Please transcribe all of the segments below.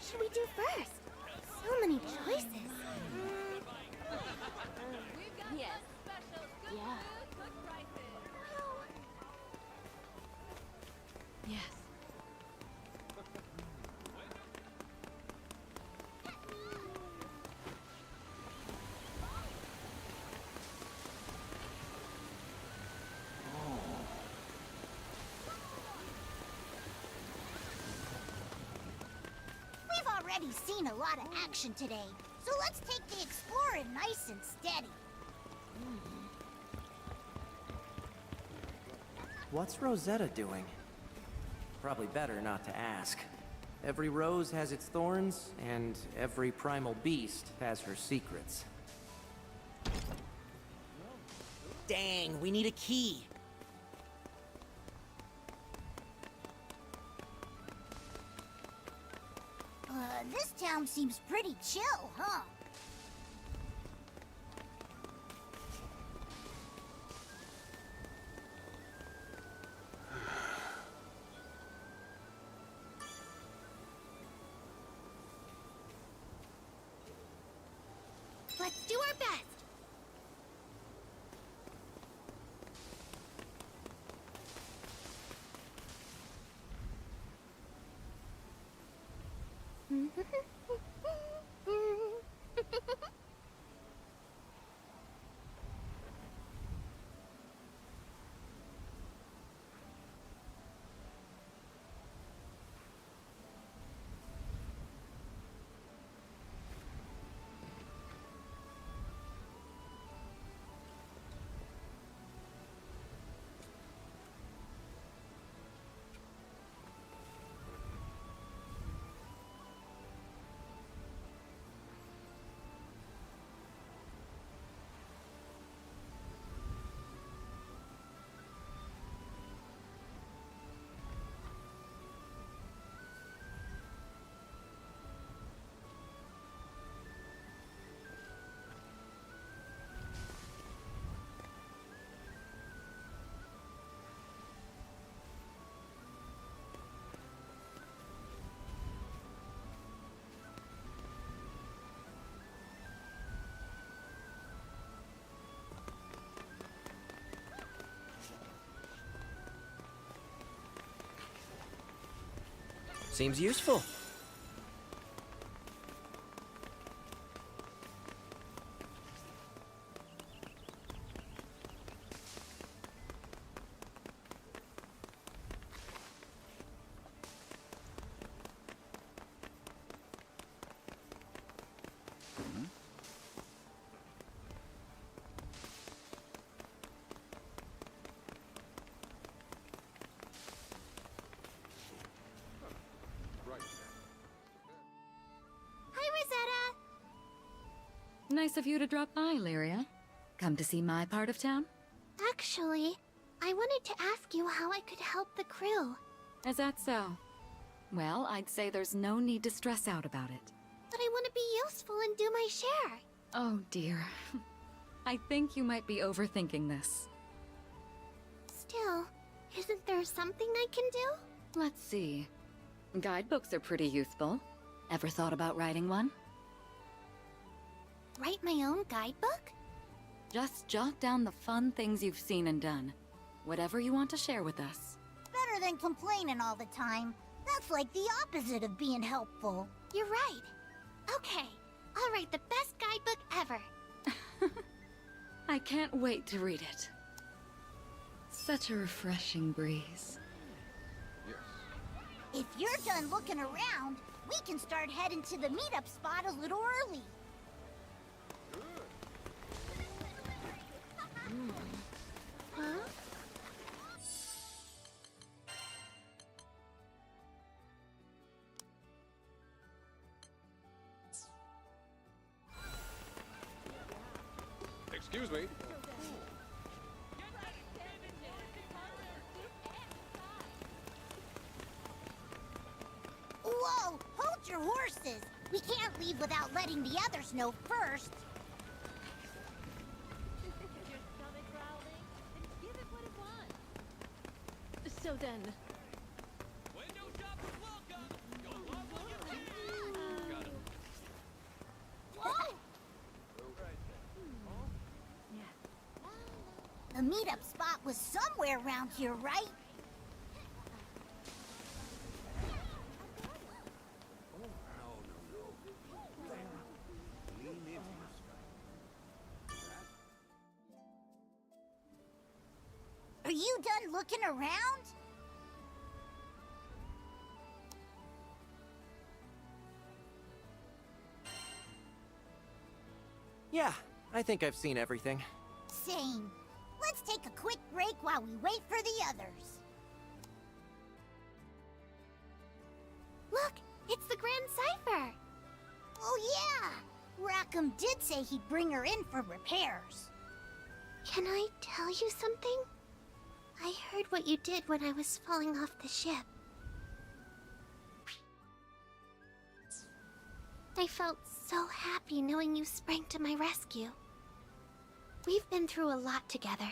should we do first? So many choices. Yes. Yeah. Yes. We've already seen a lot of action today, so let's take the exploring nice and steady. What's Rosetta doing? Probably better not to ask. Every rose has its thorns, and every primal beast has her secrets. Dang, we need a key. This town seems pretty chill, huh? Let's do our best. Seems useful. Hi, Rosetta. Nice of you to drop by, Lyria. Come to see my part of town? Actually, I wanted to ask you how I could help the crew. Is that so? Well, I'd say there's no need to stress out about it. But I want to be useful and do my share. Oh dear. I think you might be overthinking this. Still, isn't there something I can do? Let's see. Guidebooks are pretty useful. Ever thought about writing one? Write my own guidebook? Just jot down the fun things you've seen and done. Whatever you want to share with us. Better than complaining all the time. That's like the opposite of being helpful. You're right. Okay, I'll write the best guidebook ever. I can't wait to read it. Such a refreshing breeze. If you're done looking around, we can start heading to the meetup spot a little early. Huh? Excuse me. Whoa! Hold your horses! We can't leave without letting the others know first. So then... The meetup spot was somewhere around here, right? Are you done looking around? Yeah, I think I've seen everything. Same. Let's take a quick break while we wait for the others. Look, it's the Grand Cipher! Oh yeah! Rackham did say he'd bring her in for repairs. Can I tell you something? I heard what you did when I was falling off the ship. I felt so happy knowing you sprang to my rescue. We've been through a lot together.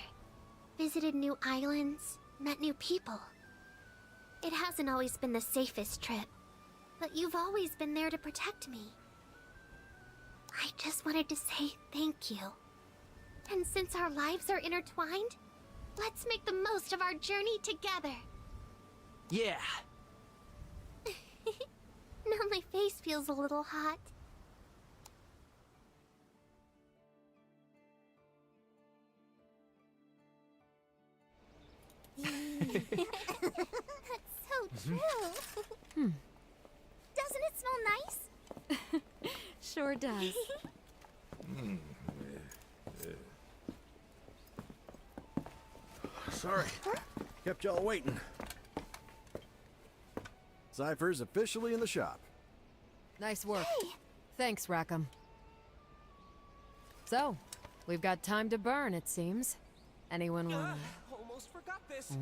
Visited new islands, met new people. It hasn't always been the safest trip, but you've always been there to protect me. I just wanted to say thank you. And since our lives are intertwined, let's make the most of our journey together. Yeah. Now my face feels a little hot. That's so true. Doesn't it smell nice? Sure does. Sorry. Kept y'all waiting. Cypher's officially in the shop. Nice work. Thanks, Rackham. So, we've got time to burn, it seems. Anyone want... Almost forgot this.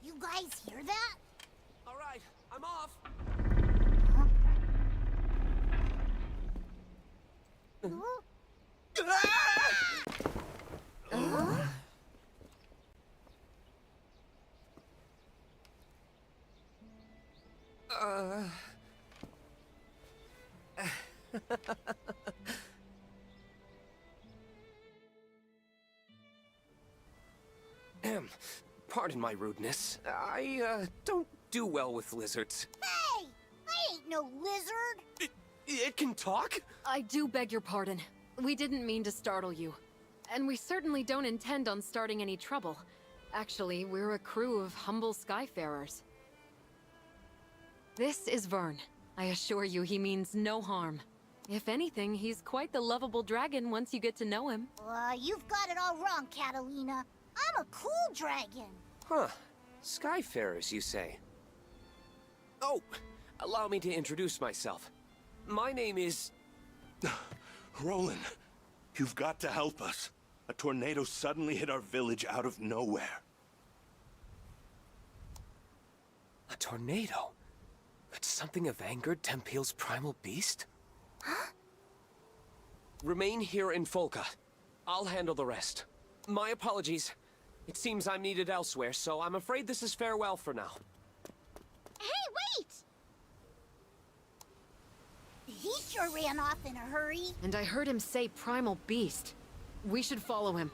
You guys hear that? All right, I'm off. Pardon my rudeness. I don't do well with lizards. Hey! I ain't no lizard! It can talk? I do beg your pardon. We didn't mean to startle you. And we certainly don't intend on starting any trouble. Actually, we're a crew of humble skyfarers. This is Vern. I assure you he means no harm. If anything, he's quite the lovable dragon once you get to know him. You've got it all wrong, Catalina. I'm a cool dragon. Huh. Skyfarers, you say? Oh, allow me to introduce myself. My name is... Roland, you've got to help us. A tornado suddenly hit our village out of nowhere. A tornado? Could something have angered Tempeal's primal beast? Huh? Remain here in Folca. I'll handle the rest. My apologies. It seems I'm needed elsewhere, so I'm afraid this is farewell for now. Hey, wait! He sure ran off in a hurry. And I heard him say primal beast. We should follow him.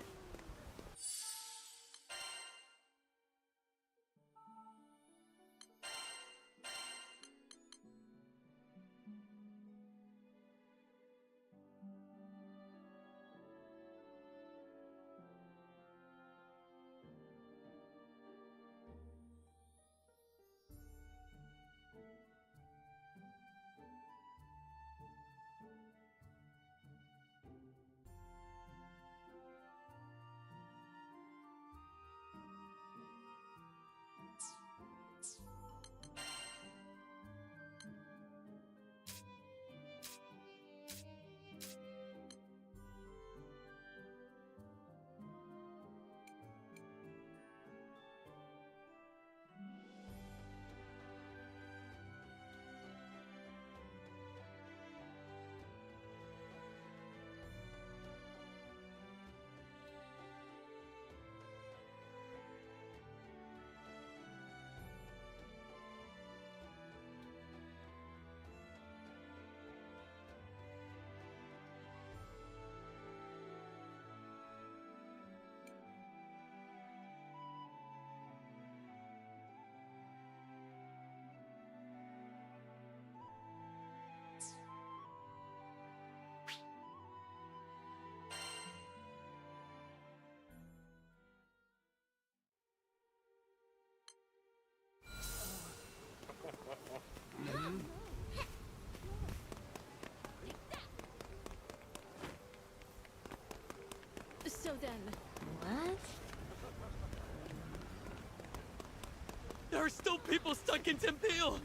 There are still people stuck in Temple!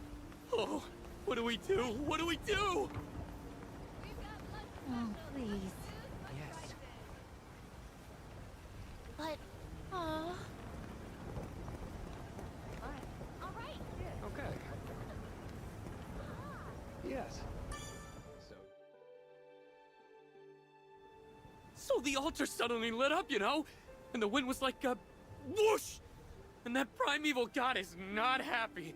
Oh, what do we do? What do we do? Oh, please. Yes. But, Okay. Yes. So the altar suddenly lit up, you know? And the wind was like a whoosh! And that primeval god is not happy.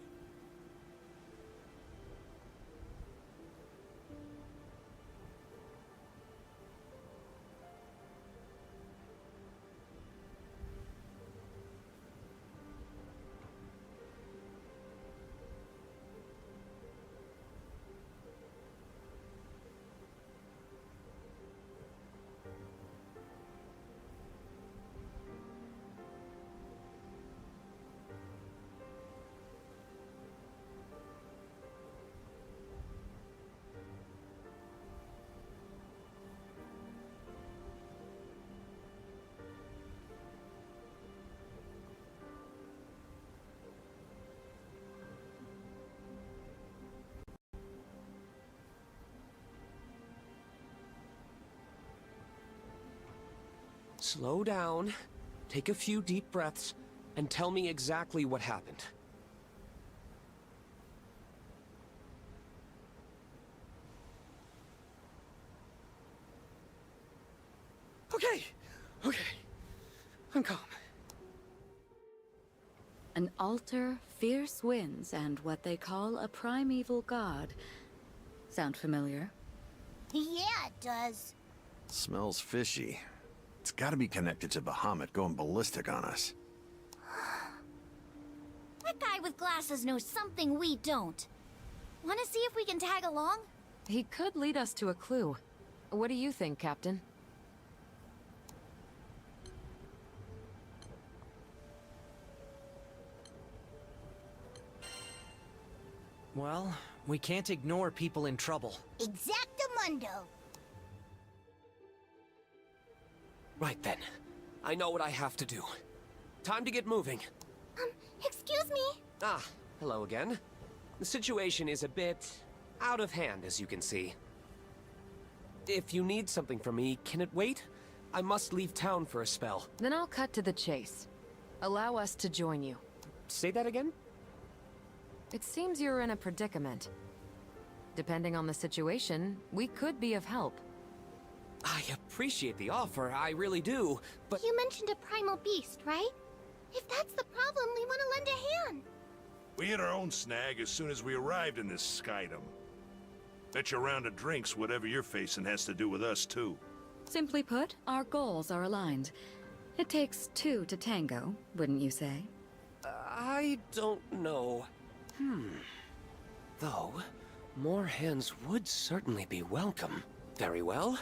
Slow down, take a few deep breaths, and tell me exactly what happened. Okay. I'm calm. An altar, fierce winds, and what they call a primeval god. Sound familiar? Yeah, it does. Smells fishy. It's gotta be connected to Bahamut going ballistic on us. That guy with glasses knows something we don't. Want to see if we can tag along? He could lead us to a clue. What do you think, Captain? Well, we can't ignore people in trouble. Exactamundo. Right then. I know what I have to do. Time to get moving. Excuse me? Ah, hello again. The situation is a bit out of hand, as you can see. If you need something from me, can it wait? I must leave town for a spell. Then I'll cut to the chase. Allow us to join you. Say that again? It seems you're in a predicament. Depending on the situation, we could be of help. I appreciate the offer, I really do, but... You mentioned a primal beast, right? If that's the problem, we want to lend a hand. We hit our own snag as soon as we arrived in this skydom. Bet your round of drinks whatever you're facing has to do with us, too. Simply put, our goals are aligned. It takes two to tango, wouldn't you say? I don't know. Though, more hands would certainly be welcome. Very well.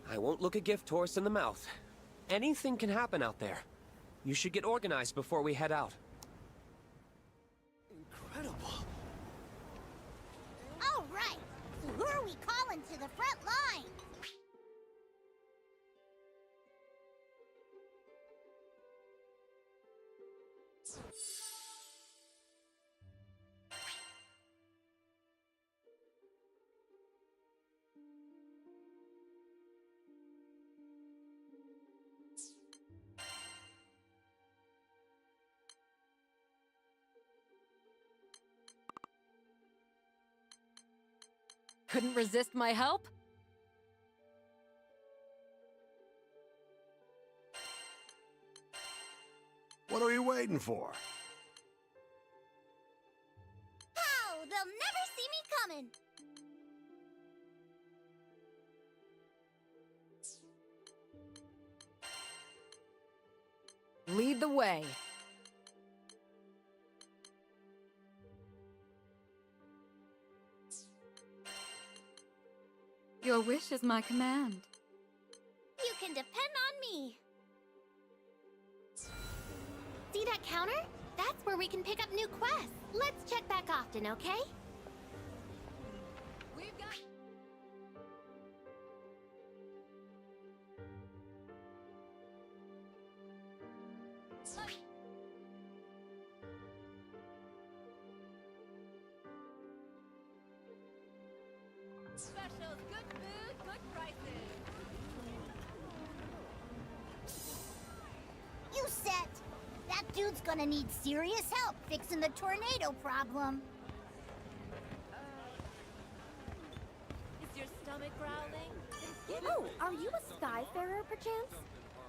I won't look a gift horse in the mouth. Anything can happen out there. You should get organized before we head out. Incredible. All right. So who are we calling to the front line? Couldn't resist my help? What are we waiting for? How? They'll never see me coming. Lead the way. Your wish is my command. You can depend on me. See that counter? That's where we can pick up new quests. Let's check back often, okay? We've got... Specials, good food, good prices. You set! That dude's gonna need serious help fixing the tornado problem. Is your stomach growling? Oh, are you a Skyfarer, perchance?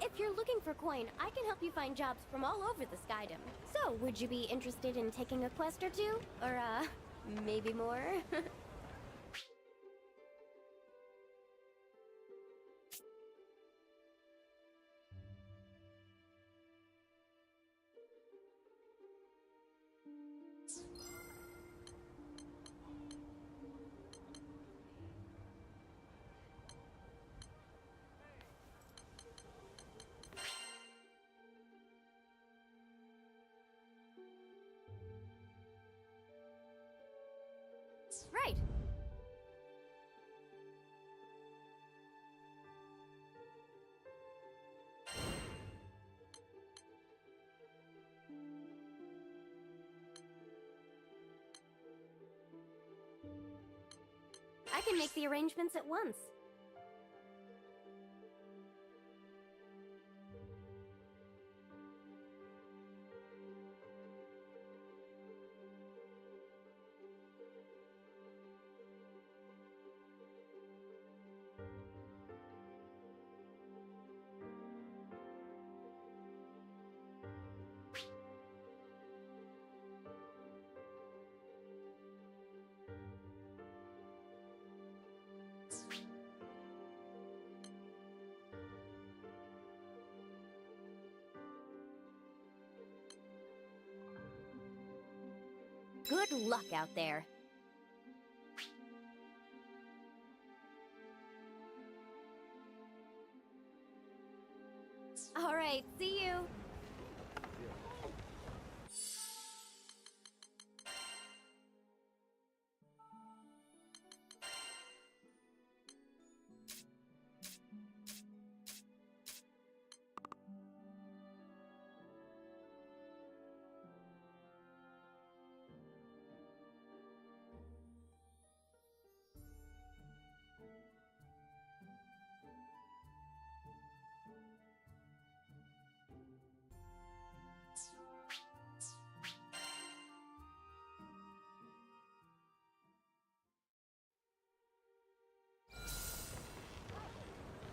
If you're looking for coin, I can help you find jobs from all over the Skydom. So, would you be interested in taking a quest or two? Or, maybe more? Right. I can make the arrangements at once. Good luck out there. All right, see you.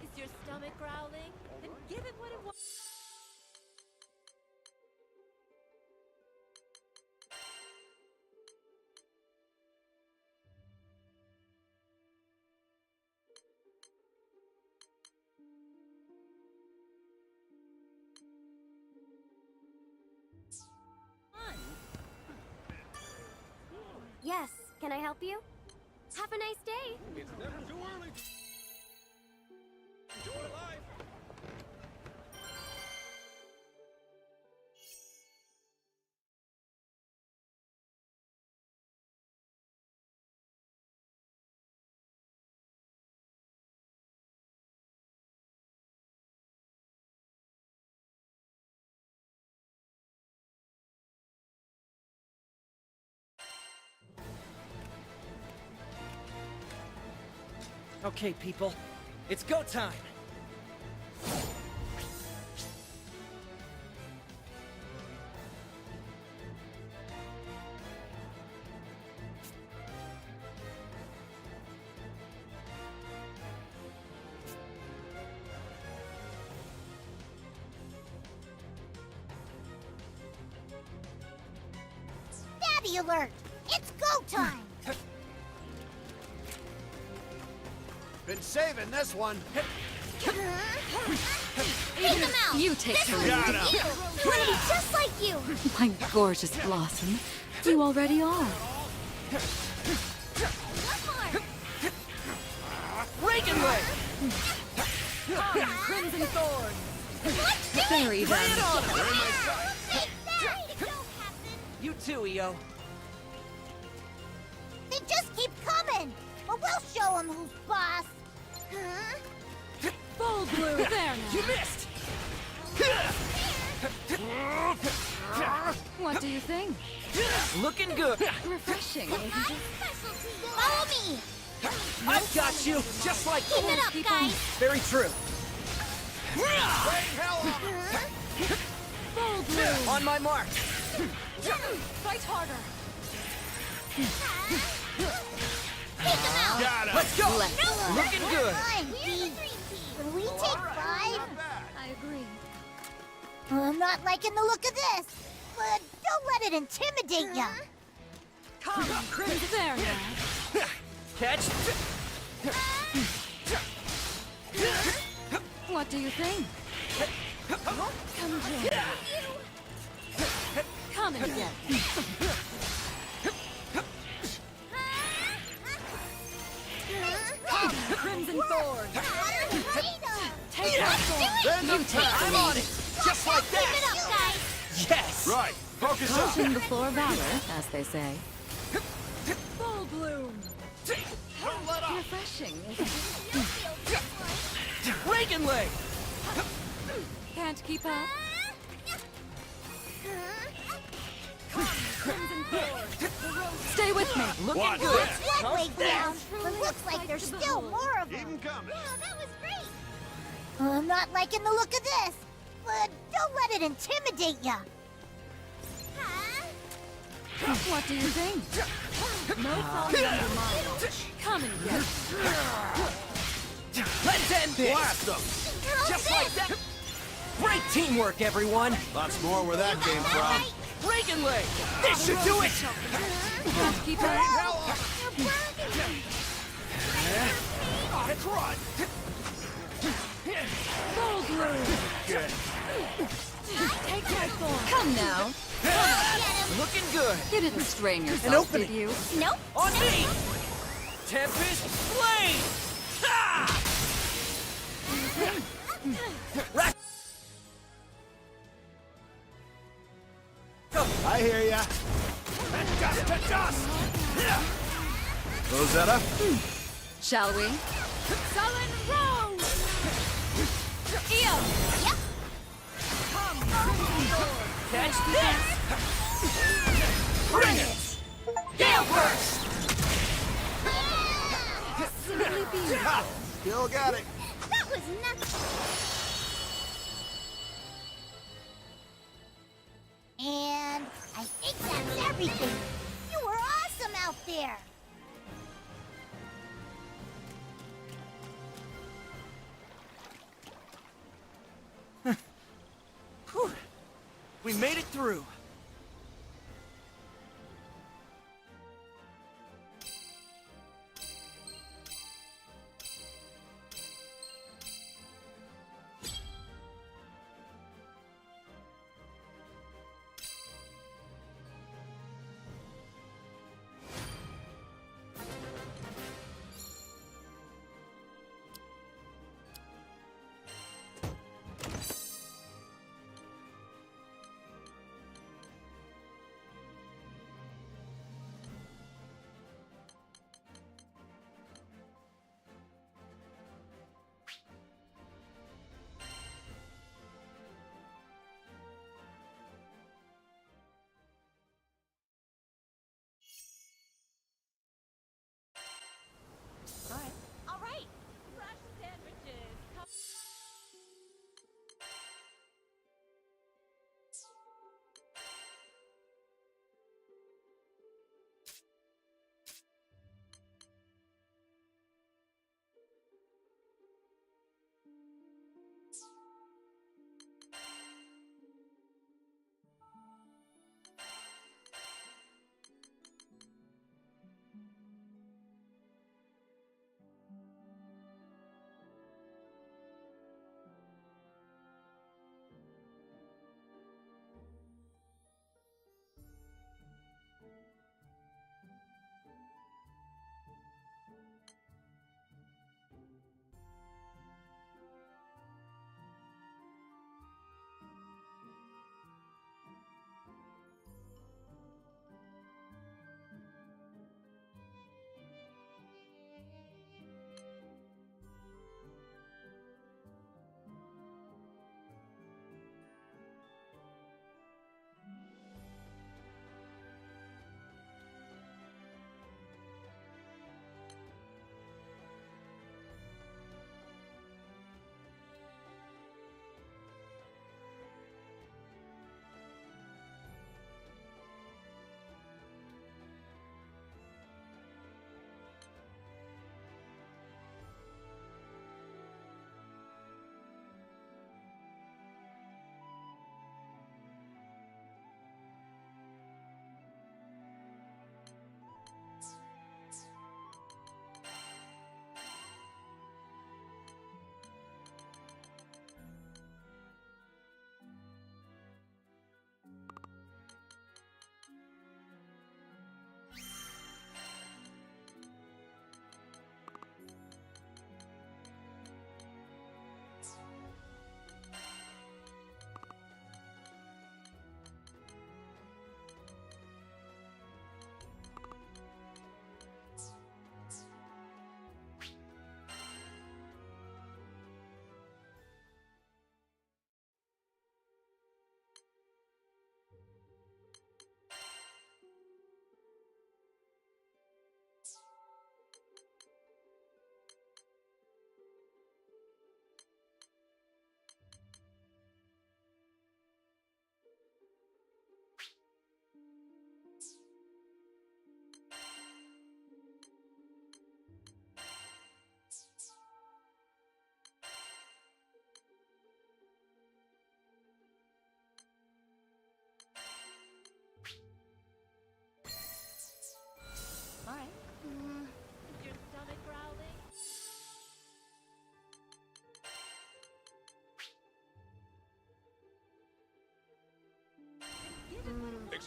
Is your stomach growling? Then give it what it wants. Yes, can I help you? Have a nice day. It's never too early. Enjoy life. Okay, people. It's go time! Daddy alert! It's go time! Been saving this one. Take him out! You take This care one's of for it. you! I wanna be just like you! My gorgeous blossom. You already are. One Reaganway! Crimson Thorn! Very Lay then. it on him! more! Take that! Way to go, Captain! You too, EO. They just keep coming! But we'll show them who's boss! Huh? Full blue! There now! You missed! What do you think? Looking good! Refreshing, isn't it? Follow me! I've got you, just like Keep it up, guys. Very true. On my mark. Fight harder! Take them out. Got him. Let's go. No, Looking good. Fine, B. Can we take 5? I agree. I'm not liking the look of this, but don't let it intimidate ya. Come, Crimson. There now. Catch. What do you think? Come here. Come and get me. Come, Crimson Thorn. Take that thorn. You take I'm on it. Just like Keep it that. up, guys. Yes. Right. Focus up. Caution before valor, as they say. Full bloom. Don't let up. Refreshing, isn't it? Reagan leg. Can't keep up. Crimson Thorn. Stay with me. Looking Watch good. that. It's one way down, but looks like there's still more of Keep 'em them. coming. That was great. I'm not liking the look of this, but don't let it intimidate ya. What do you think? No falling under my watch. Come and get me. Let's end this. Blast them. Just like that. Great teamwork, everyone. Lots more where that came from. Reagan leg. This should do it. Can't keep up. Let's run. Full bloom. Good. Take my thorn. Come now. Looking good. You didn't strain yourself, did you? Nope. On me. Tempest Blade. Ha! Right. I hear ya. Dust to dust. Rosetta? Shall we? Sullen Rose. Eo. Yep. Come, Crimson Thorn. Catch this. Bring it. Gale burst. Simply beautiful. Still got it. That was nothing. And I think that's everything. You were awesome out there. We made it through.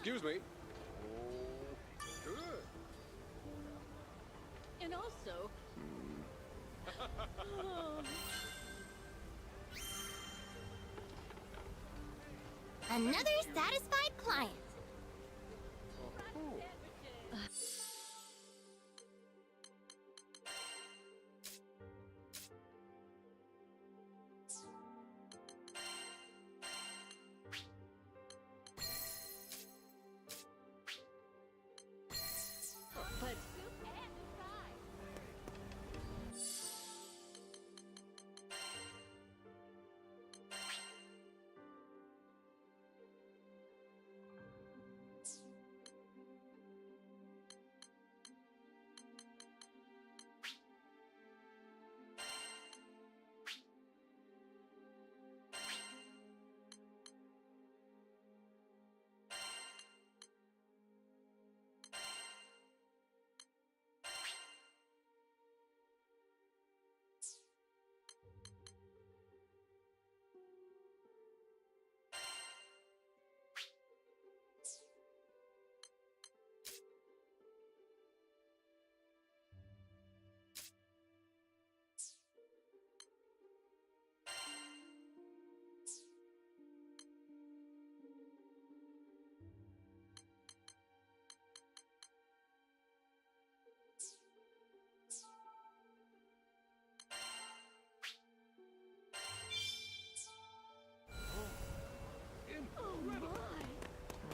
Excuse me. Good. And also... Another satisfied client. But...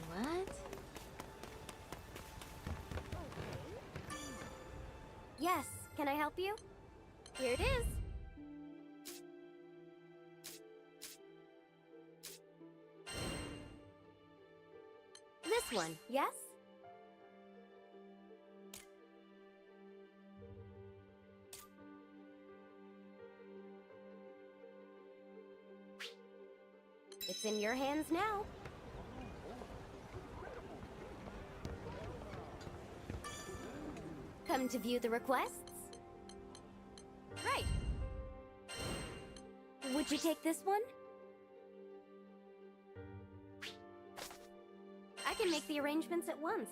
What? Yes, can I help you? Here it is. This one, yes? It's in your hands now. Come to view the requests? Right. Would you take this one? I can make the arrangements at once.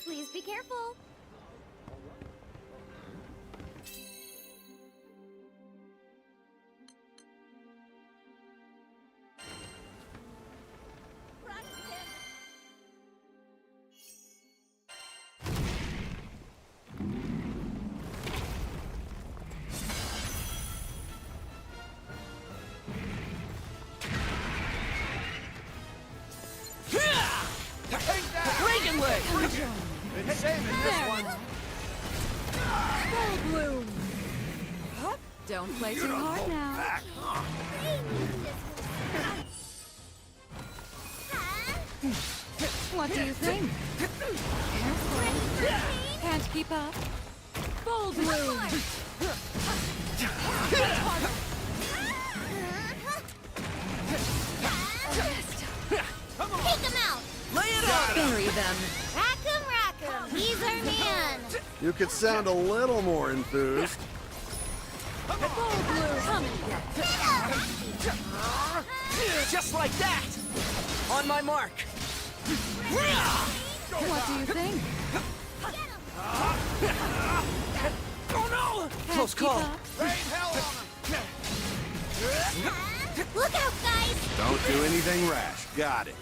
Please be careful. Been saving this one. Granblue! Don't play too hard now. Back. What do you think? Careful. Can't keep up. Full bloom! Take him out! Lay it on! Bury them. Rack 'em! He's our man! You could sound a little more enthused. Full bloom! Come and get. Just like that! On my mark! What do you think? Oh no! Can't Close keep call. up. Look out, guys! Don't do anything rash. Got it.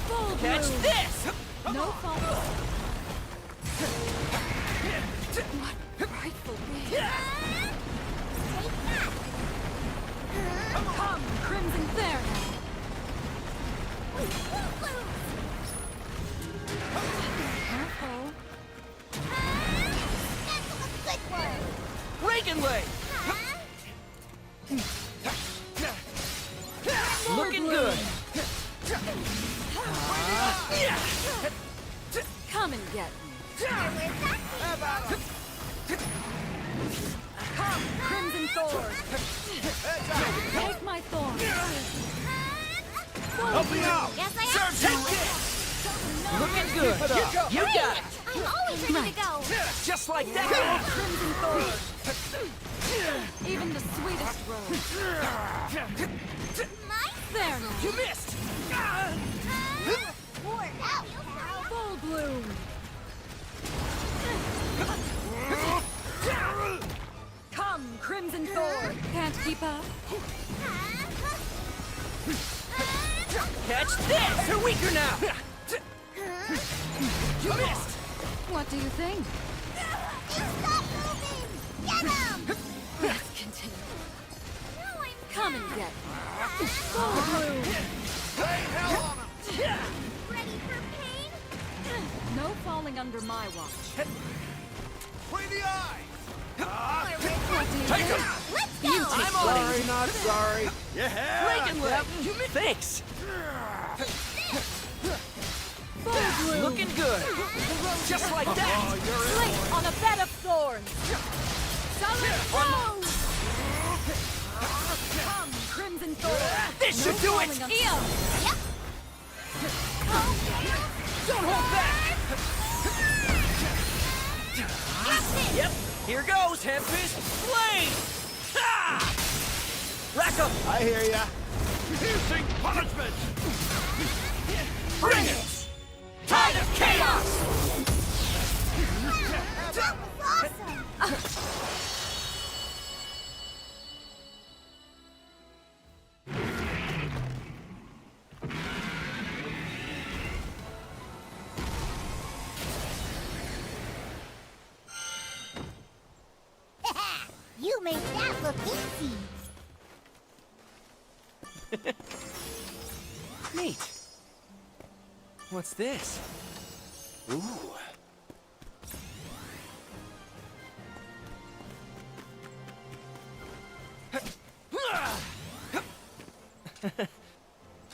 Full Catch bloom. this! No fault. What frightful being. Take that! Come, Crimson Fair. We won't lose! Careful. That's a good one! Reagan way! Looking good! Come and get me. Come, Crimson Thorn. Take my thorn. Help me out! Yes, I am! Looking good! You got it! I'm always ready to go. Just like that! Crimson Thorn! Even the sweetest rose. There! You missed! Full bloom! Come, Crimson Thorn! Can't keep up. Catch this! They're weaker now! You missed! What do you think? Stop moving! Get him! Let's continue. No, I'm Come and get me. Full bloom! ready for pain. No falling under my watch. Play the eye! What do you Take think? him! Let's go! I'm on it! not sorry. Yeah! You missed! Thanks! Full bloom! Looking good! Just like that! Slate on a bed of thorns! Solid rose! Come, Crimson Thorn! This should do it! falling under- Yep. Don't hold back! Yep, here goes, Handfist! Flame! Ha! Rack up! I hear ya. Using punishment! Bring it! Tide of chaos! That was awesome! You made that look easy. Neat. What's this? Ooh.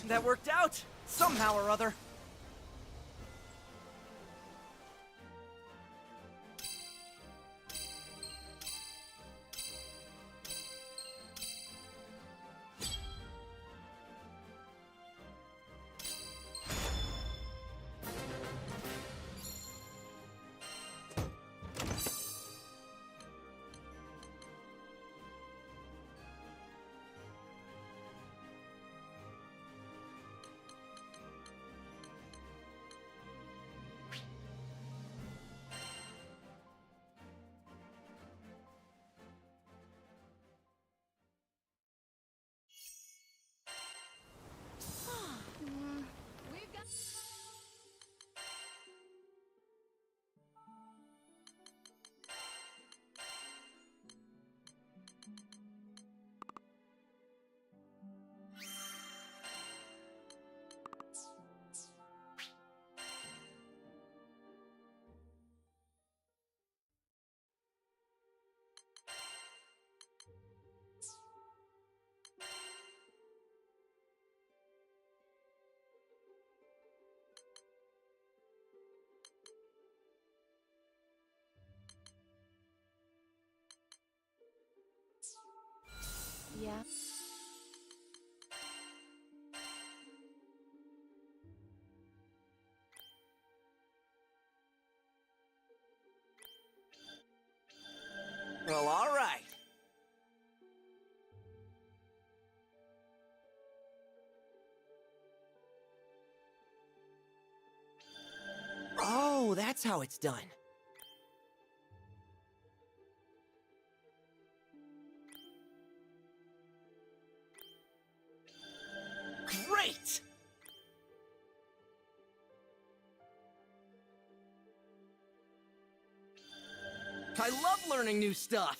That worked out! Somehow or other. Yeah. Well, all right. Oh, that's how it's done. Great! I love learning new stuff.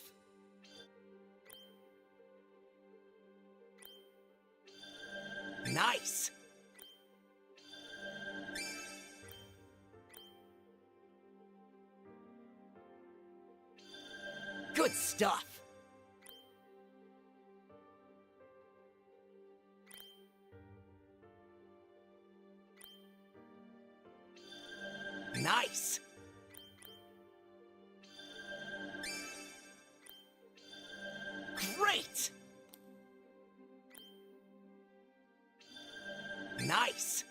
Nice! Good stuff! Nice! Great! Nice!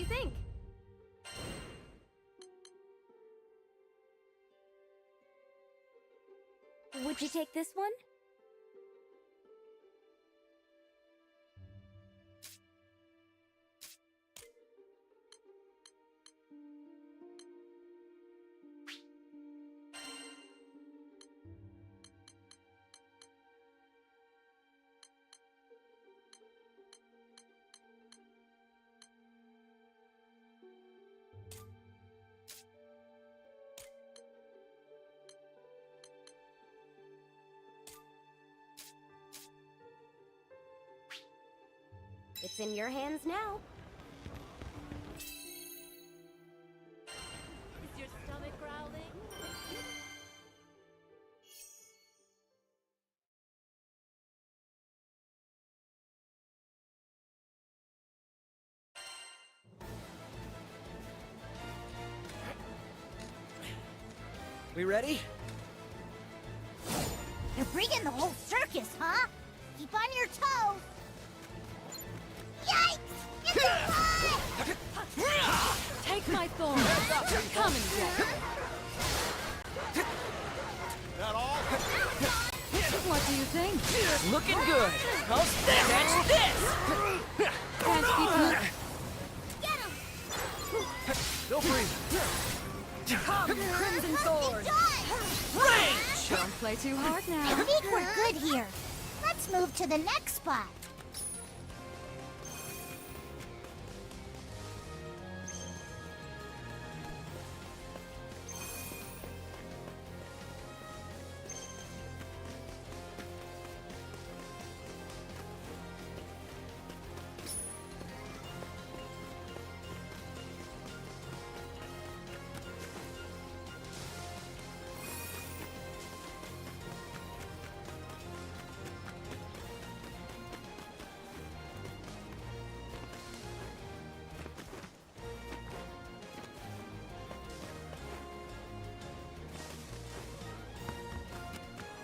you think? Would you take this one? It's in your hands now. Is your stomach growling? We ready? You're bringing the whole circus, huh? Keep on your toes. Yikes! It's a fly! Take my thorn! Come and get it! That all? What do you think? Looking good. How's that? Catch this! Can't keep up. Get him! Still breathing. Come, Crimson Thorn! Range! Don't play too hard I now. think we're good here. Let's move to the next spot.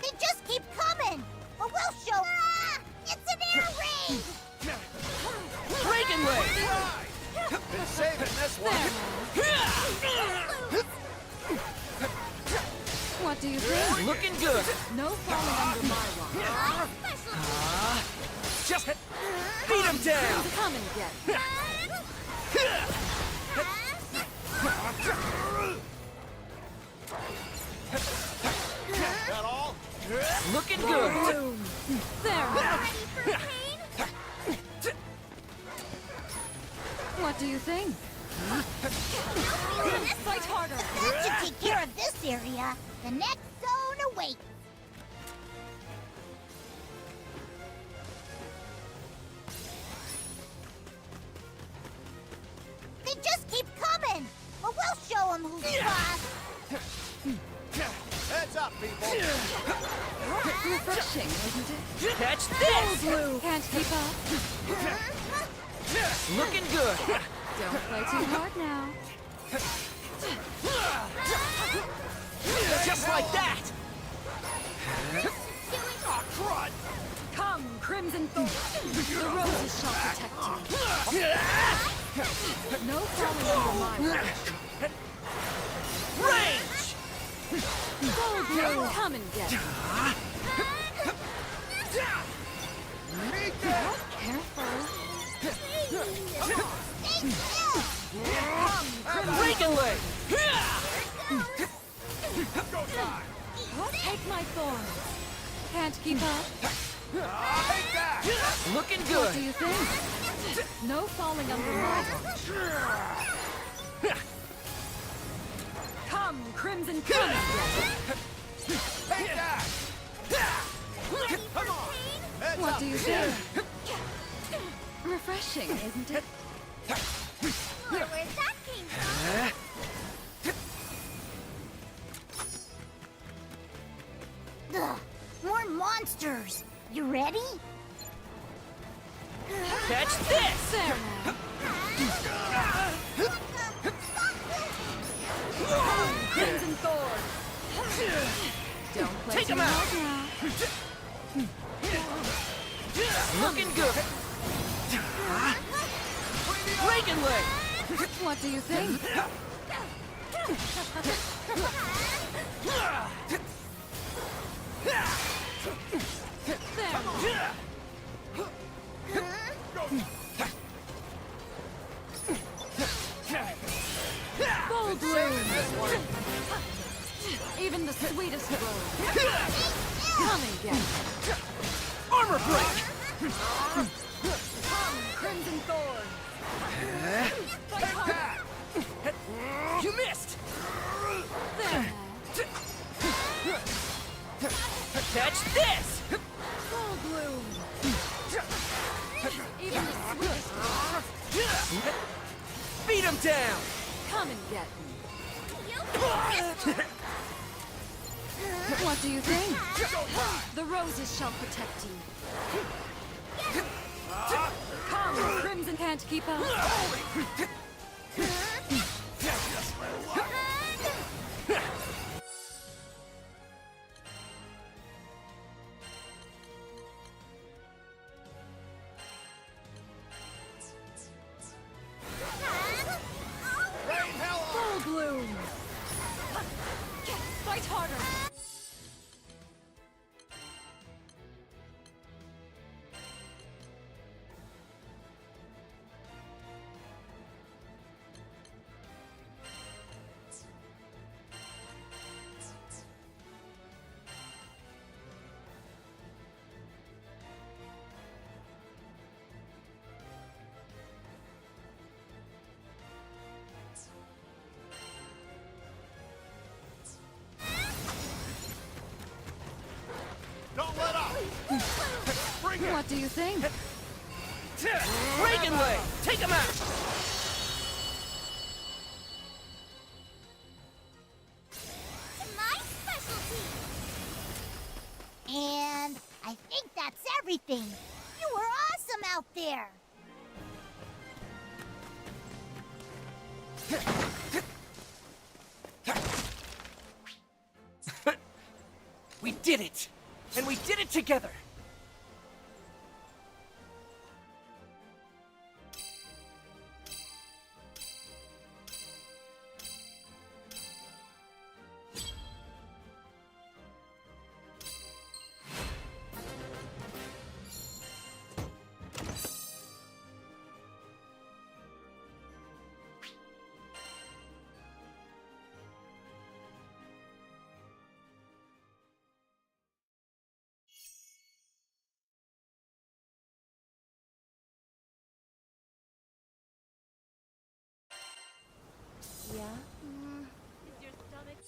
They just keep coming, or we'll show. Ah! It's an air raid! Breaking wave! Been saving this one. What do you think? Looking good. No falling under my wall. Just beat him down. Come and get it. That all? Looking good. Boom. There. What do you think? Fight harder. That should take care of this area. The next zone awaits. They just keep coming, or we'll show them who's boss. Heads up, people. Refreshing, isn't it? Catch this! Blue can't keep up. Looking good. Don't play too hard now. Just like that. Come, Crimson Thorn. The roses shall protect you. No falling under my watch. Range! Gold Blue, come and get it. Careful. Breaking leg! Take my thorns. Can't keep up. Looking What good. do you think? No falling under my watch. Come, Crimson, come and get it. What do you think? Refreshing, isn't it? Where that came from? Ugh, more monsters. You ready? Catch this! There now. Crimson Thorn. Don't play Take too him out. hard now. Looking good. Breaking leg! What do you think? Full bloom! Even the sweetest rose. Come and get it. Armor break! Come, Crimson Thorn! You missed! There! Catch this! Full bloom! Even the sweetest rose. Beat him down! Come and get me. What do you think? The roses shall protect you. Come, Crimson can't keep up. Full bloom! Fight harder! Don't let up! Bring it! What do you think? Reagan Way! Take him out! My specialty! And I think that's everything. You were awesome out there! We did it! And we did it together! Yeah? Is your stomach...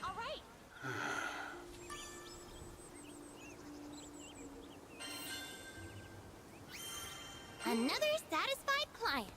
All right. Another satisfied client.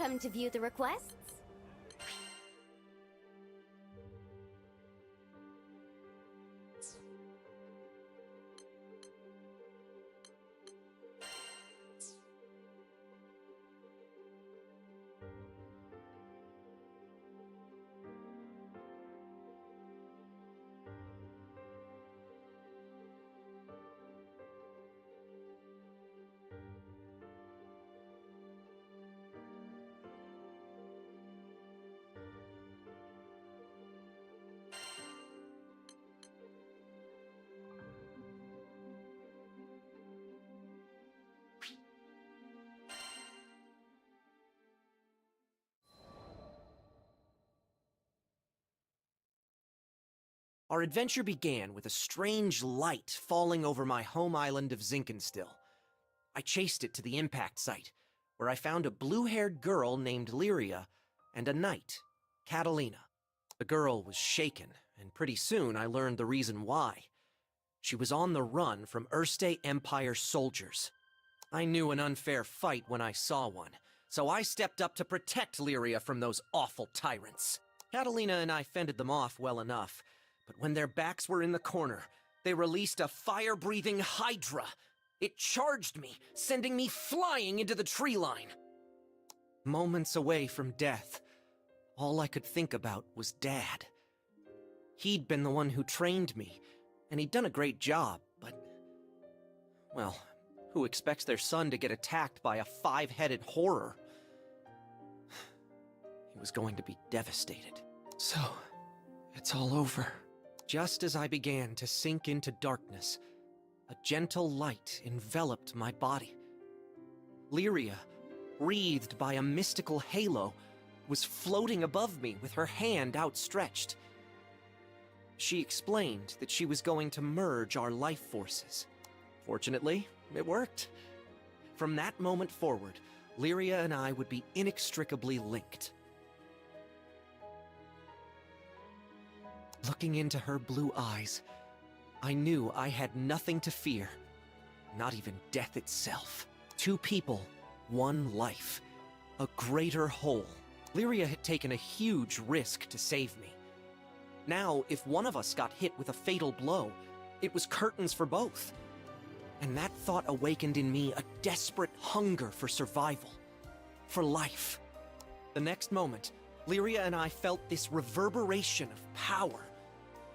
Come to view the requests? Our adventure began with a strange light falling over my home island of Zinkenstill. I chased it to the impact site, where I found a blue-haired girl named Lyria and a knight, Catalina. The girl was shaken, and pretty soon I learned the reason why. She was on the run from Erste Empire soldiers. I knew an unfair fight when I saw one, so I stepped up to protect Lyria from those awful tyrants. Catalina and I fended them off well enough, but when their backs were in the corner, they released a fire-breathing hydra. It charged me, sending me flying into the tree line. Moments away from death, all I could think about was Dad. He'd been the one who trained me, and he'd done a great job, but... well, who expects their son to get attacked by a five-headed horror? He was going to be devastated. So, it's all over. Just as I began to sink into darkness, a gentle light enveloped my body. Lyria, wreathed by a mystical halo, was floating above me with her hand outstretched. She explained that she was going to merge our life forces. Fortunately, it worked. From that moment forward, Lyria and I would be inextricably linked. Looking into her blue eyes, I knew I had nothing to fear, not even death itself. Two people, one life, a greater whole. Lyria had taken a huge risk to save me. Now, if one of us got hit with a fatal blow, it was curtains for both. And that thought awakened in me a desperate hunger for survival, for life. The next moment, Lyria and I felt this reverberation of power.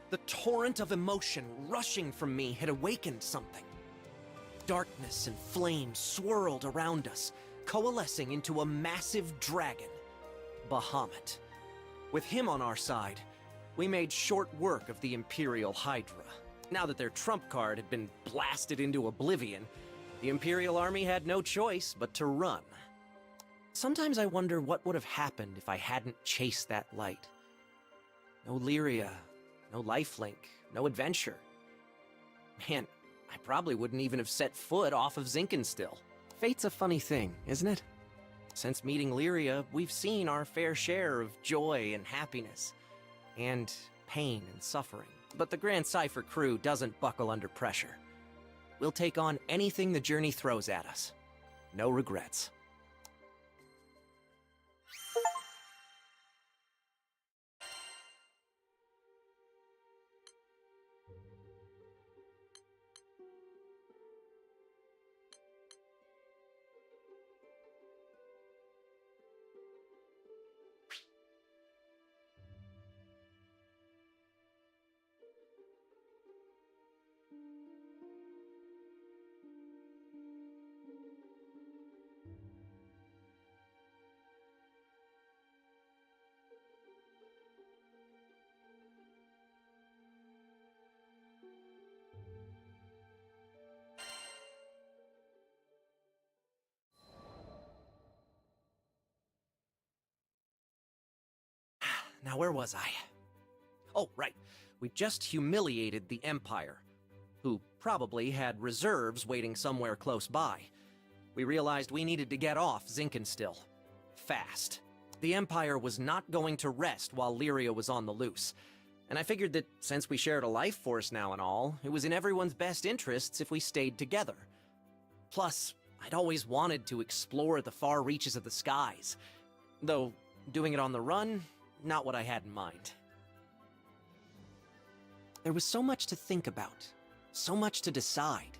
The torrent of emotion rushing from me had awakened something. Darkness and flame swirled around us, coalescing into a massive dragon, Bahamut. With him on our side, we made short work of the Imperial Hydra. Now that their trump card had been blasted into oblivion, the Imperial Army had no choice but to run. Sometimes I wonder what would have happened if I hadn't chased that light. No Lyria, no lifelink, no adventure. Man, I probably wouldn't even have set foot off of Zinkenstill. Fate's a funny thing, isn't it? Since meeting Lyria, we've seen our fair share of joy and happiness, and pain and suffering. But the Grand Cipher crew doesn't buckle under pressure. We'll take on anything the journey throws at us. No regrets. Now, where was I? Oh, right. We just humiliated the Empire, who probably had reserves waiting somewhere close by. We realized we needed to get off Zinkenstill. Fast. The Empire was not going to rest while Lyria was on the loose, and I figured that since we shared a life force now and all, it was in everyone's best interests if we stayed together. Plus, I'd always wanted to explore the far reaches of the skies. Though, doing it on the run, not what I had in mind. There was so much to think about, so much to decide.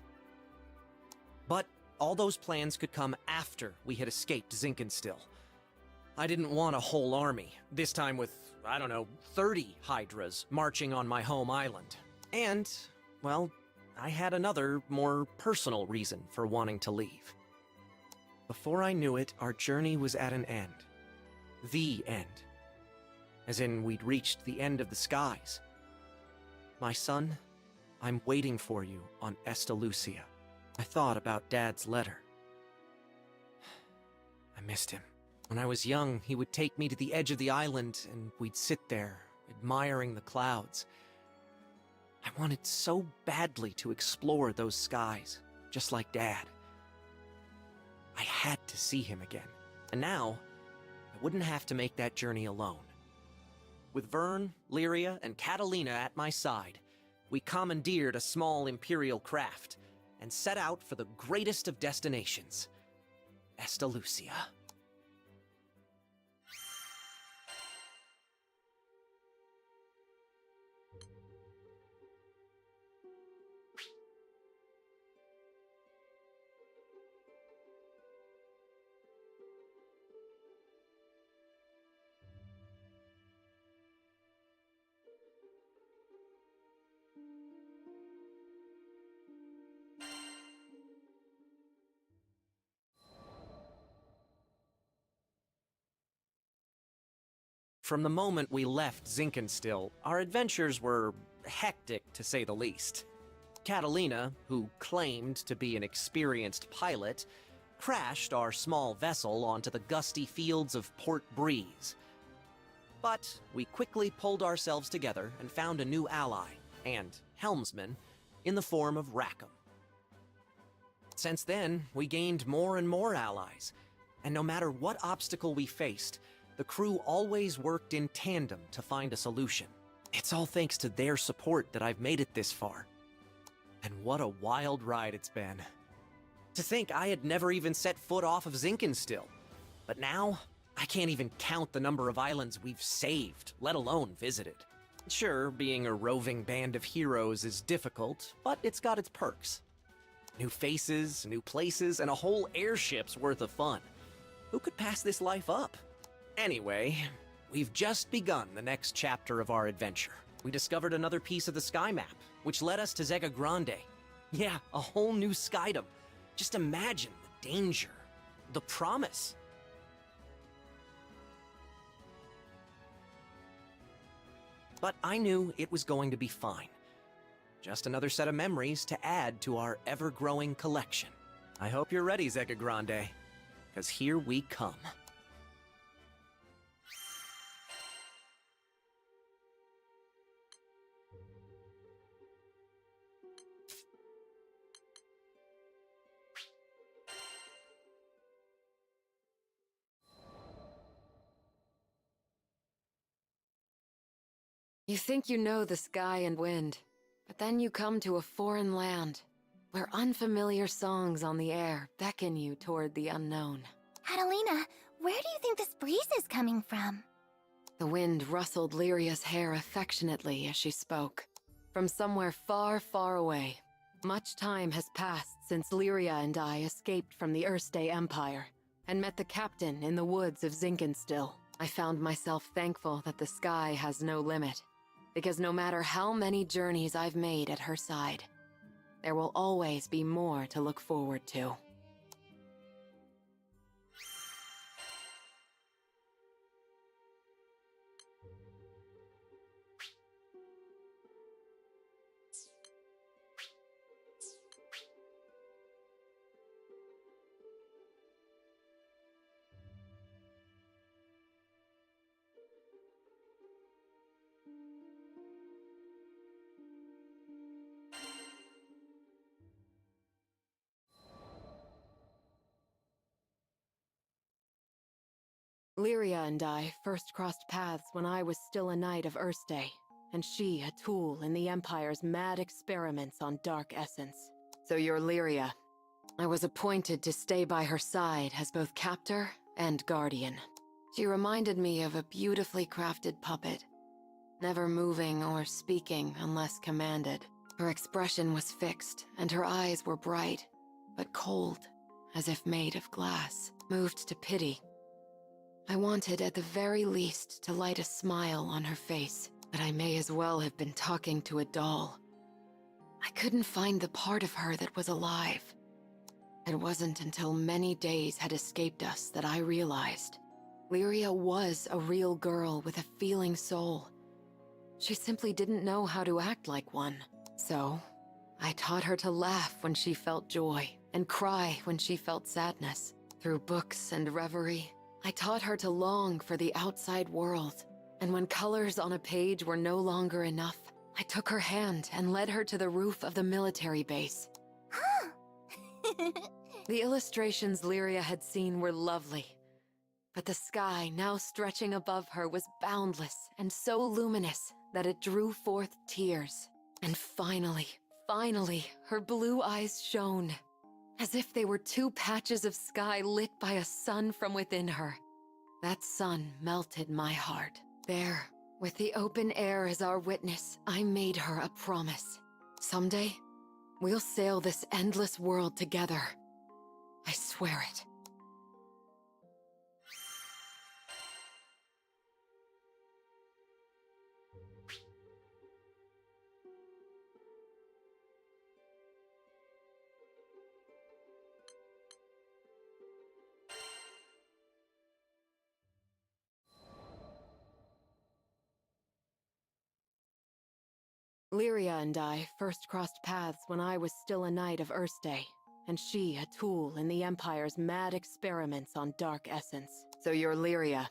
But all those plans could come after we had escaped Zinkenstill. I didn't want a whole army, this time with, I don't know, 30 Hydras marching on my home island. And, well, I had another, more personal reason for wanting to leave. Before I knew it, our journey was at an end. The end. As in, we'd reached the end of the skies. My son, I'm waiting for you on Estalucia. I thought about Dad's letter. I missed him. When I was young, he would take me to the edge of the island, and we'd sit there, admiring the clouds. I wanted so badly to explore those skies, just like Dad. I had to see him again, and now, I wouldn't have to make that journey alone. With Vern, Lyria, and Catalina at my side, we commandeered a small Imperial craft, and set out for the greatest of destinations, Estalucia. From the moment we left Zinkenstill, our adventures were hectic, to say the least. Catalina, who claimed to be an experienced pilot, crashed our small vessel onto the gusty fields of Port Breeze. But we quickly pulled ourselves together and found a new ally, and helmsman, in the form of Rackham. Since then, we gained more and more allies, and no matter what obstacle we faced, the crew always worked in tandem to find a solution. It's all thanks to their support that I've made it this far. And what a wild ride it's been. To think I had never even set foot off of Zinkenstill. But now, I can't even count the number of islands we've saved, let alone visited. Sure, being a roving band of heroes is difficult, but it's got its perks. New faces, new places, and a whole airship's worth of fun. Who could pass this life up? Anyway, we've just begun the next chapter of our adventure. We discovered another piece of the sky map, which led us to Zega Grande. Yeah, a whole new skydom. Just imagine the danger, the promise. But I knew it was going to be fine. Just another set of memories to add to our ever-growing collection. I hope you're ready, Zega Grande, because here we come. You think you know the sky and wind, but then you come to a foreign land, where unfamiliar songs on the air beckon you toward the unknown. Catalina, where do you think this breeze is coming from? The wind rustled Lyria's hair affectionately as she spoke. From somewhere far, far away. Much time has passed since Lyria and I escaped from the Erste Empire, and met the captain in the woods of Zinkenstill. I found myself thankful that the sky has no limit. Because no matter how many journeys I've made at her side, there will always be more to look forward to. Lyria and I first crossed paths when I was still a knight of Erste, and she a tool in the Empire's mad experiments on dark essence. So you're Lyria. I was appointed to stay by her side as both captor and guardian. She reminded me of a beautifully crafted puppet, never moving or speaking unless commanded. Her expression was fixed, and her eyes were bright, but cold, as if made of glass. Moved to pity. I wanted, at the very least, to light a smile on her face, but I may as well have been talking to a doll. I couldn't find the part of her that was alive. It wasn't until many days had escaped us that I realized Lyria was a real girl with a feeling soul. She simply didn't know how to act like one. So, I taught her to laugh when she felt joy, and cry when she felt sadness. Through books and reverie, I taught her to long for the outside world. And when colors on a page were no longer enough, I took her hand and led her to the roof of the military base. The illustrations Lyria had seen were lovely, but the sky now stretching above her was boundless and so luminous that it drew forth tears. And finally, her blue eyes shone, as if they were two patches of sky lit by a sun from within her. That sun melted my heart. There, with the open air as our witness, I made her a promise. Someday, we'll sail this endless world together. I swear it. Lyria and I first crossed paths when I was still a knight of Erste, and she a tool in the Empire's mad experiments on dark essence. So you're Lyria.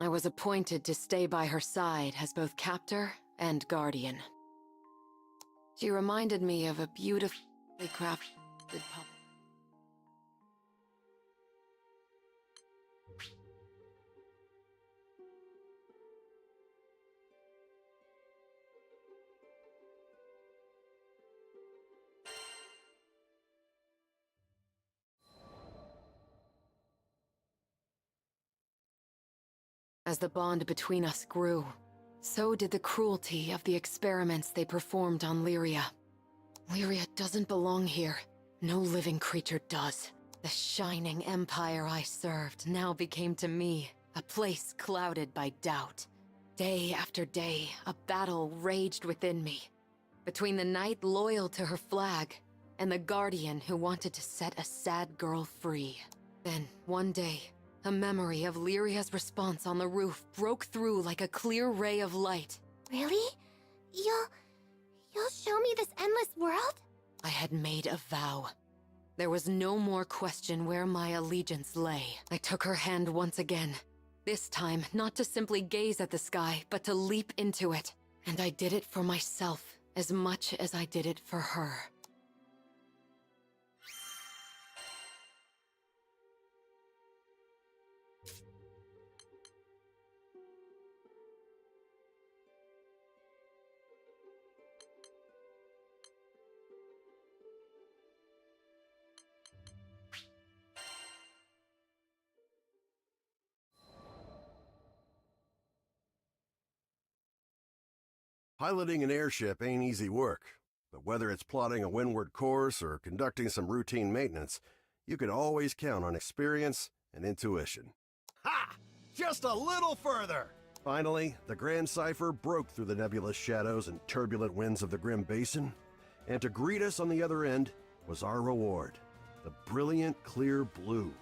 I was appointed to stay by her side as both captor and guardian. She reminded me of a beautifully crafted puppet. As the bond between us grew, so did the cruelty of the experiments they performed on Lyria. Lyria doesn't belong here. No living creature does. The shining empire I served now became to me a place clouded by doubt. Day after day, a battle raged within me, between the knight loyal to her flag and the guardian who wanted to set a sad girl free. Then, one day, a memory of Lyria's response on the roof broke through like a clear ray of light. Really? You'll show me this endless world? I had made a vow. There was no more question where my allegiance lay. I took her hand once again. This time, not to simply gaze at the sky, but to leap into it. And I did it for myself as much as I did it for her. Piloting an airship ain't easy work, but whether it's plotting a windward course or conducting some routine maintenance, you can always count on experience and intuition. Ha! Just a little further! Finally, the Grand Cipher broke through the nebulous shadows and turbulent winds of the Grim Basin, and to greet us on the other end was our reward, the brilliant clear blue.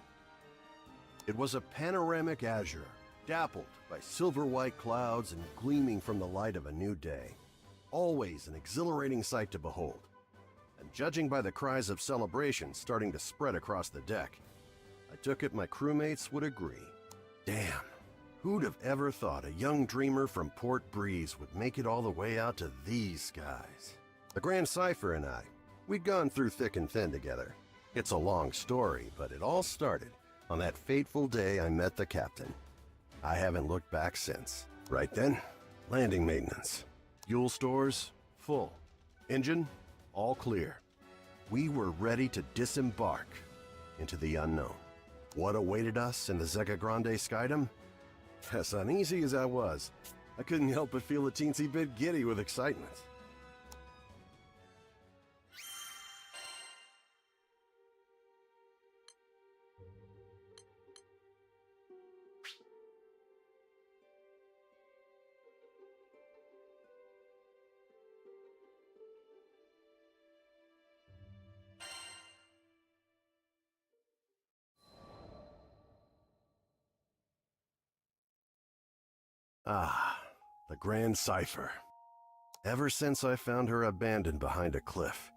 It was a panoramic azure, dappled by silver-white clouds and gleaming from the light of a new day. Always an exhilarating sight to behold. And judging by the cries of celebration starting to spread across the deck, I took it my crewmates would agree. Damn, who'd have ever thought a young dreamer from Port Breeze would make it all the way out to these skies? The Grand Cipher and I, we'd gone through thick and thin together. It's a long story, but it all started on that fateful day I met the captain. I haven't looked back since. Right then, landing maintenance. Fuel stores, full. Engine, all clear. We were ready to disembark into the unknown. What awaited us in the Zega Grande Skydom? As uneasy as I was, I couldn't help but feel a teensy bit giddy with excitement. Ah, the Grand Cipher. Ever since I found her abandoned behind a cliff,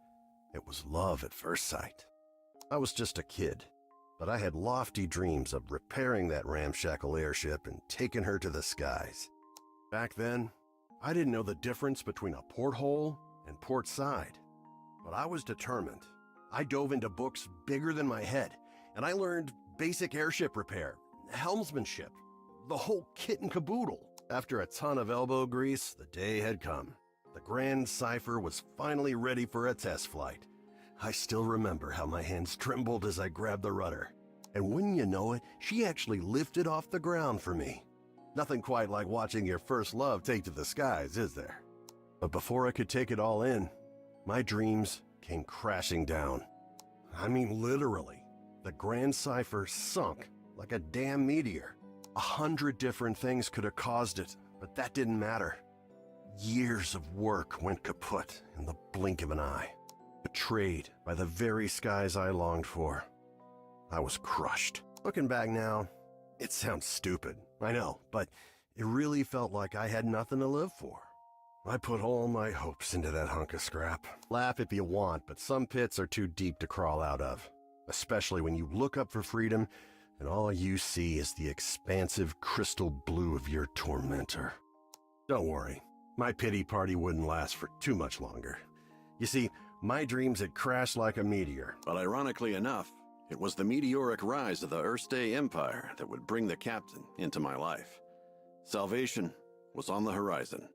it was love at first sight. I was just a kid, but I had lofty dreams of repairing that ramshackle airship and taking her to the skies. Back then, I didn't know the difference between a porthole and port side, but I was determined. I dove into books bigger than my head, and I learned basic airship repair, helmsmanship, the whole kit and caboodle. After a ton of elbow grease, the day had come. The Grand Cipher was finally ready for a test flight. I still remember how my hands trembled as I grabbed the rudder. And wouldn't you know it, she actually lifted off the ground for me. Nothing quite like watching your first love take to the skies, is there? But before I could take it all in, my dreams came crashing down. I mean, literally. The Grand Cipher sunk like a damn meteor. 100 different things could have caused it, but that didn't matter. Years of work went kaput in the blink of an eye. Betrayed by the very skies I longed for. I was crushed. Looking back now, it sounds stupid, I know, but it really felt like I had nothing to live for. I put all my hopes into that hunk of scrap. Laugh if you want, but some pits are too deep to crawl out of, especially when you look up for freedom and all you see is the expansive crystal blue of your tormentor. Don't worry, my pity party wouldn't last for too much longer. You see, my dreams had crashed like a meteor. But ironically enough, it was the meteoric rise of the Erste Empire that would bring the captain into my life. Salvation was on the horizon.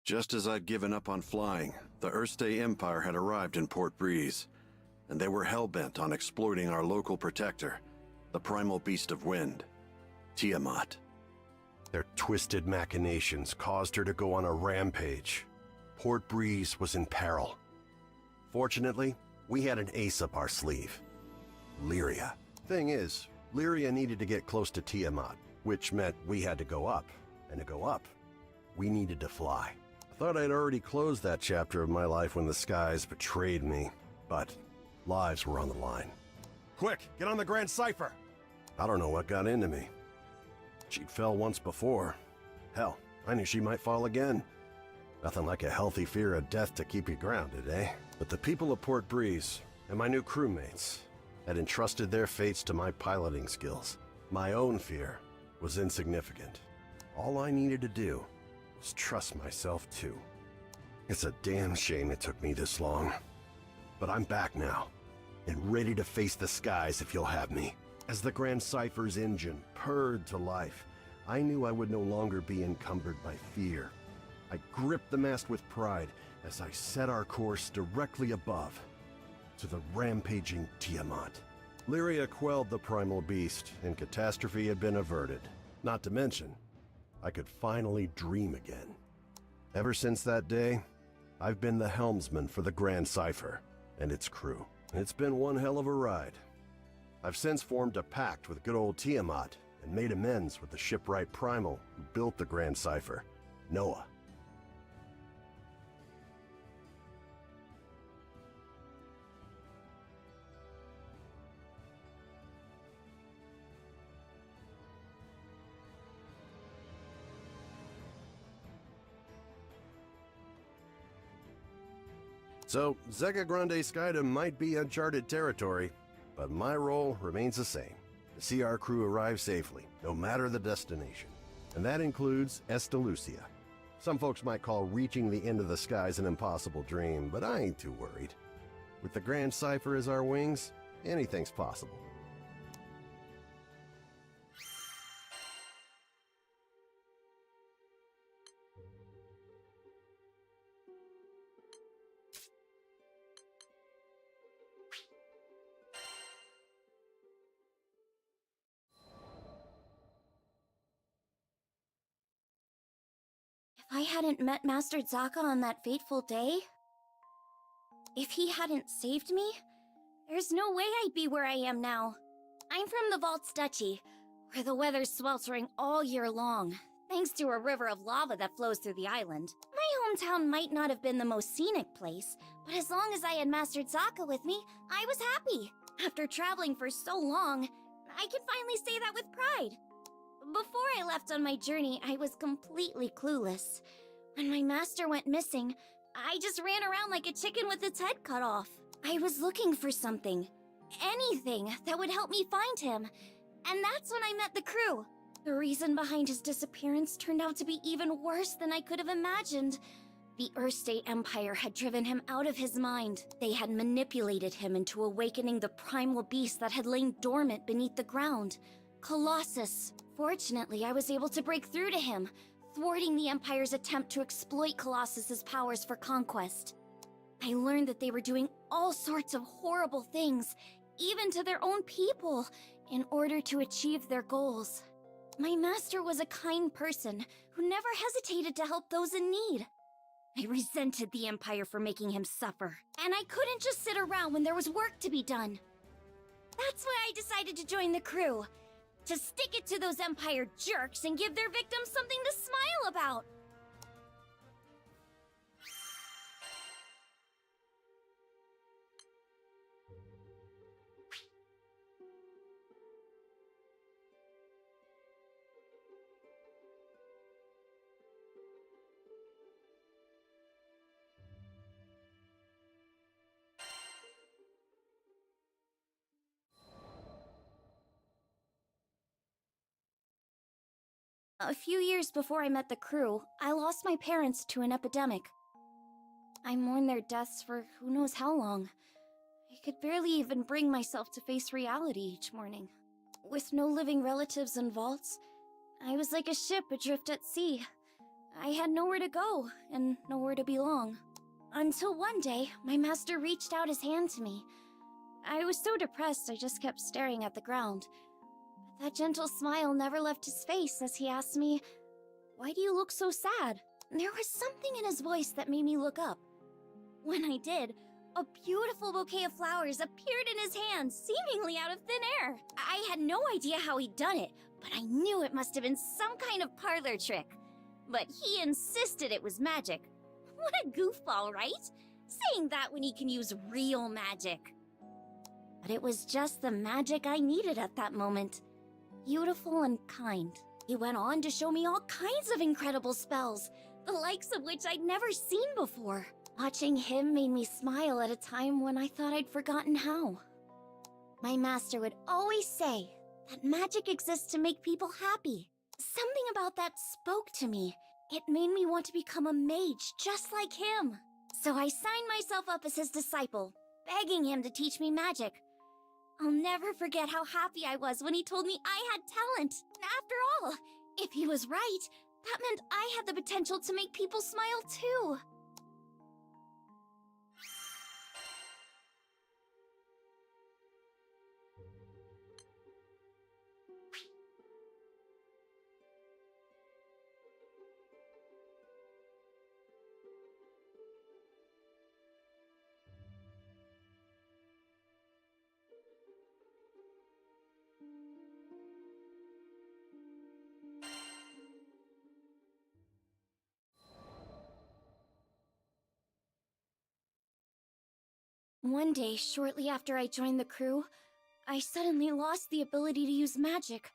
Just as I'd given up on flying, the Erste Empire had arrived in Port Breeze, and they were hell-bent on exploiting our local protector, the primal beast of wind, Tiamat. Their twisted machinations caused her to go on a rampage. Port Breeze was in peril. Fortunately, we had an ace up our sleeve. Lyria. Thing is, Lyria needed to get close to Tiamat, which meant we had to go up. And to go up, we needed to fly. I thought I'd already closed that chapter of my life when the skies betrayed me, but lives were on the line. Quick, get on the Grand Cipher! I don't know what got into me. She'd fell once before. Hell, I knew she might fall again. Nothing like a healthy fear of death to keep you grounded, eh? But the people of Port Breeze and my new crewmates had entrusted their fates to my piloting skills. My own fear was insignificant. All I needed to do was trust myself too. It's a damn shame it took me this long. But I'm back now, and ready to face the skies if you'll have me. As the Grand Cipher's engine purred to life, I knew I would no longer be encumbered by fear. I gripped the mast with pride as I set our course directly above, to the rampaging Tiamat. Lyria quelled the primal beast, and catastrophe had been averted. Not to mention, I could finally dream again. Ever since that day, I've been the helmsman for the Grand Cipher and its crew. It's been one hell of a ride. I've since formed a pact with good old Tiamat and made amends with the shipwright Primal who built the Grand Cipher, Noah. So, Zega Grande Skydom might be uncharted territory, but my role remains the same. To see our crew arrive safely, no matter the destination. And that includes Estalucia. Some folks might call reaching the end of the skies an impossible dream, but I ain't too worried. With the Grand Cipher as our wings, anything's possible. If I hadn't met Master Zaka on that fateful day, if he hadn't saved me, there's no way I'd be where I am now. I'm from the Vault's Duchy, where the weather's sweltering all year long, thanks to a river of lava that flows through the island. My hometown might not have been the most scenic place, but as long as I had Master Zaka with me, I was happy. After traveling for so long, I can finally say that with pride. Before I left on my journey, I was completely clueless. When my master went missing, I just ran around like a chicken with its head cut off. I was looking for something, anything that would help me find him. And that's when I met the crew. The reason behind his disappearance turned out to be even worse than I could have imagined. The Earthstate Empire had driven him out of his mind. They had manipulated him into awakening the primal beast that had lain dormant beneath the ground. Colossus. Fortunately, I was able to break through to him, thwarting the Empire's attempt to exploit Colossus's powers for conquest. I learned that they were doing all sorts of horrible things, even to their own people, in order to achieve their goals. My master was a kind person who never hesitated to help those in need. I resented the Empire for making him suffer, and I couldn't just sit around when there was work to be done. That's why I decided to join the crew. To stick it to those Empire jerks and give their victims something to smile about. A few years before I met the crew, I lost my parents to an epidemic. I mourned their deaths for who knows how long. I could barely even bring myself to face reality each morning. With no living relatives and vaults, I was like a ship adrift at sea. I had nowhere to go and nowhere to belong. Until one day, my master reached out his hand to me. I was so depressed I just kept staring at the ground. That gentle smile never left his face as he asked me, "Why do you look so sad?" There was something in his voice that made me look up. When I did, a beautiful bouquet of flowers appeared in his hand, seemingly out of thin air. I had no idea how he'd done it, but I knew it must have been some kind of parlor trick. But he insisted it was magic. What a goofball, right? Saying that when he can use real magic. But it was just the magic I needed at that moment. Beautiful and kind. He went on to show me all kinds of incredible spells, the likes of which I'd never seen before. Watching him made me smile at a time when I thought I'd forgotten how. My master would always say that magic exists to make people happy. Something about that spoke to me. It made me want to become a mage just like him. So I signed myself up as his disciple, begging him to teach me magic. I'll never forget how happy I was when he told me I had talent. After all, if he was right, that meant I had the potential to make people smile too. One day, shortly after I joined the crew, I suddenly lost the ability to use magic.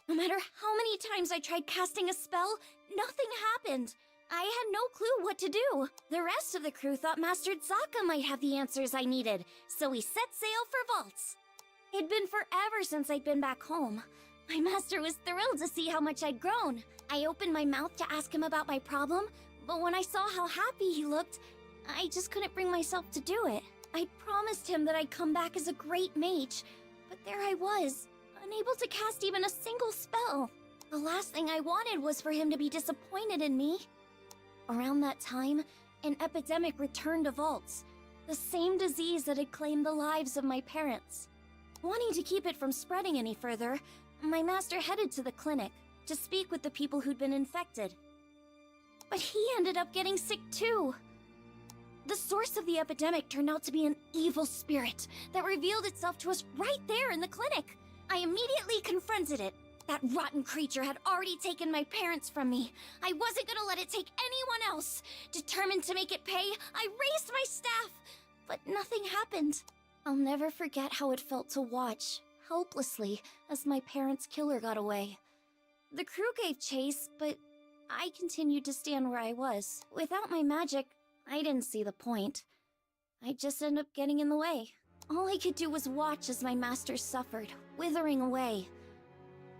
No matter how many times I tried casting a spell, nothing happened. I had no clue what to do. The rest of the crew thought Master Zaka might have the answers I needed, so we set sail for Vaults. It'd been forever since I'd been back home. My master was thrilled to see how much I'd grown. I opened my mouth to ask him about my problem, but when I saw how happy he looked, I just couldn't bring myself to do it. I'd promised him that I'd come back as a great mage, but there I was, unable to cast even a single spell. The last thing I wanted was for him to be disappointed in me. Around that time, an epidemic returned to Vaults, the same disease that had claimed the lives of my parents. Wanting to keep it from spreading any further, my master headed to the clinic to speak with the people who'd been infected. But he ended up getting sick too. The source of the epidemic turned out to be an evil spirit that revealed itself to us right there in the clinic. I immediately confronted it. That rotten creature had already taken my parents from me. I wasn't gonna let it take anyone else. Determined to make it pay, I raised my staff, but nothing happened. I'll never forget how it felt to watch, helplessly, as my parents' killer got away. The crew gave chase, but I continued to stand where I was. Without my magic, I didn't see the point. I just ended up getting in the way. All I could do was watch as my master suffered, withering away.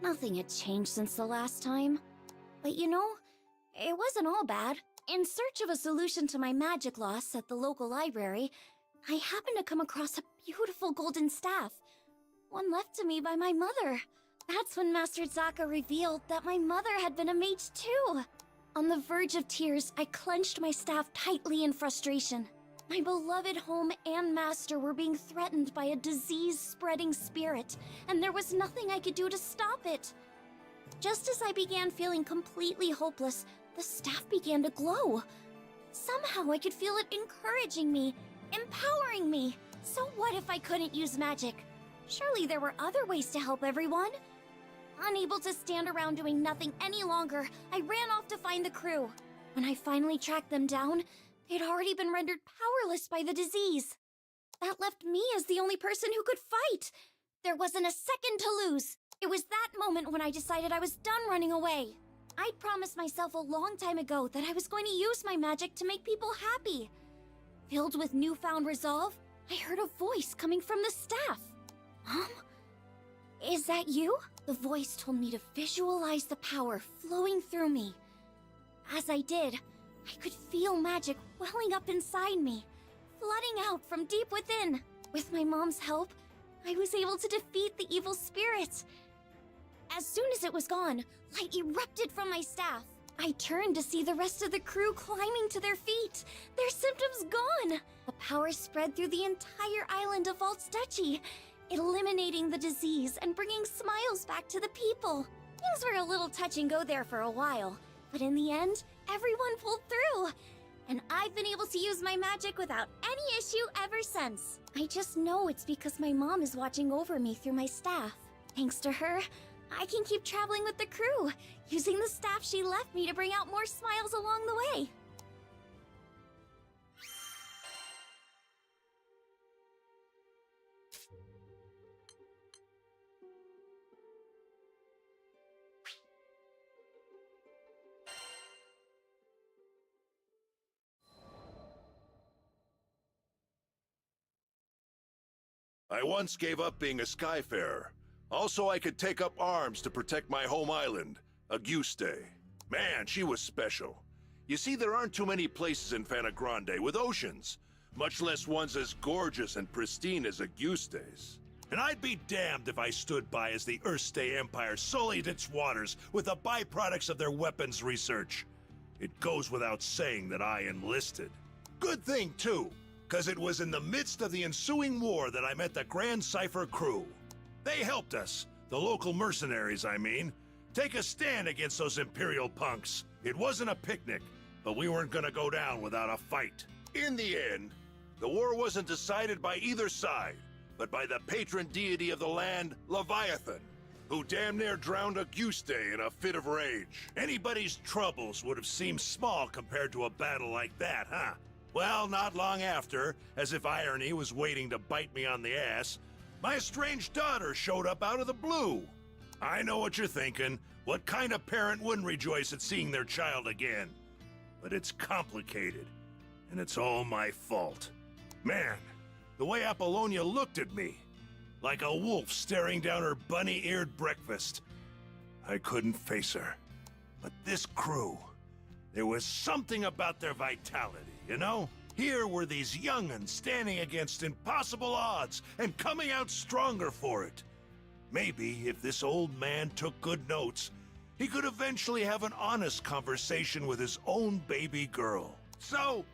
Nothing had changed since the last time. But you know, it wasn't all bad. In search of a solution to my magic loss at the local library, I happened to come across a beautiful golden staff. One left to me by my mother. That's when Master Zaka revealed that my mother had been a mage too. On the verge of tears, I clenched my staff tightly in frustration. My beloved home and master were being threatened by a disease-spreading spirit, and there was nothing I could do to stop it. Just as I began feeling completely hopeless, the staff began to glow. Somehow I could feel it encouraging me, empowering me. So what if I couldn't use magic? Surely there were other ways to help everyone. Unable to stand around doing nothing any longer, I ran off to find the crew. When I finally tracked them down, they'd already been rendered powerless by the disease. That left me as the only person who could fight. There wasn't a second to lose. It was that moment when I decided I was done running away. I'd promised myself a long time ago that I was going to use my magic to make people happy. Filled with newfound resolve, I heard a voice coming from the staff. Mom? Is that you? The voice told me to visualize the power flowing through me. As I did, I could feel magic welling up inside me, flooding out from deep within. With my mom's help, I was able to defeat the evil spirit. As soon as it was gone, light erupted from my staff. I turned to see the rest of the crew climbing to their feet, their symptoms gone. The power spread through the entire island of Vaults Duchy, eliminating the disease and bringing smiles back to the people. Things were a little touch and go there for a while, but in the end, everyone pulled through. And I've been able to use my magic without any issue ever since. I just know it's because my mom is watching over me through my staff. Thanks to her, I can keep traveling with the crew, using the staff she left me to bring out more smiles along the way. I once gave up being a Skyfarer. Also, I could take up arms to protect my home island, Auguste. Man, she was special. You see, there aren't too many places in Fana Grande with oceans, much less ones as gorgeous and pristine as Auguste's. And I'd be damned if I stood by as the Erste Empire sullied its waters with the byproducts of their weapons research. It goes without saying that I enlisted. Good thing, too, because it was in the midst of the ensuing war that I met the Grand Cipher crew. They helped us, the local mercenaries, I mean, take a stand against those Imperial punks. It wasn't a picnic, but we weren't gonna go down without a fight. In the end, the war wasn't decided by either side, but by the patron deity of the land, Leviathan, who damn near drowned Auguste in a fit of rage. Anybody's troubles would have seemed small compared to a battle like that, huh? Well, not long after, as if irony was waiting to bite me on the ass, my estranged daughter showed up out of the blue. I know what you're thinking. What kind of parent wouldn't rejoice at seeing their child again? But it's complicated, and it's all my fault. Man, the way Apollonia looked at me, like a wolf staring down her bunny-eared breakfast. I couldn't face her. But this crew, there was something about their vitality, you know? Here were these young'uns standing against impossible odds and coming out stronger for it. Maybe if this old man took good notes, he could eventually have an honest conversation with his own baby girl. So,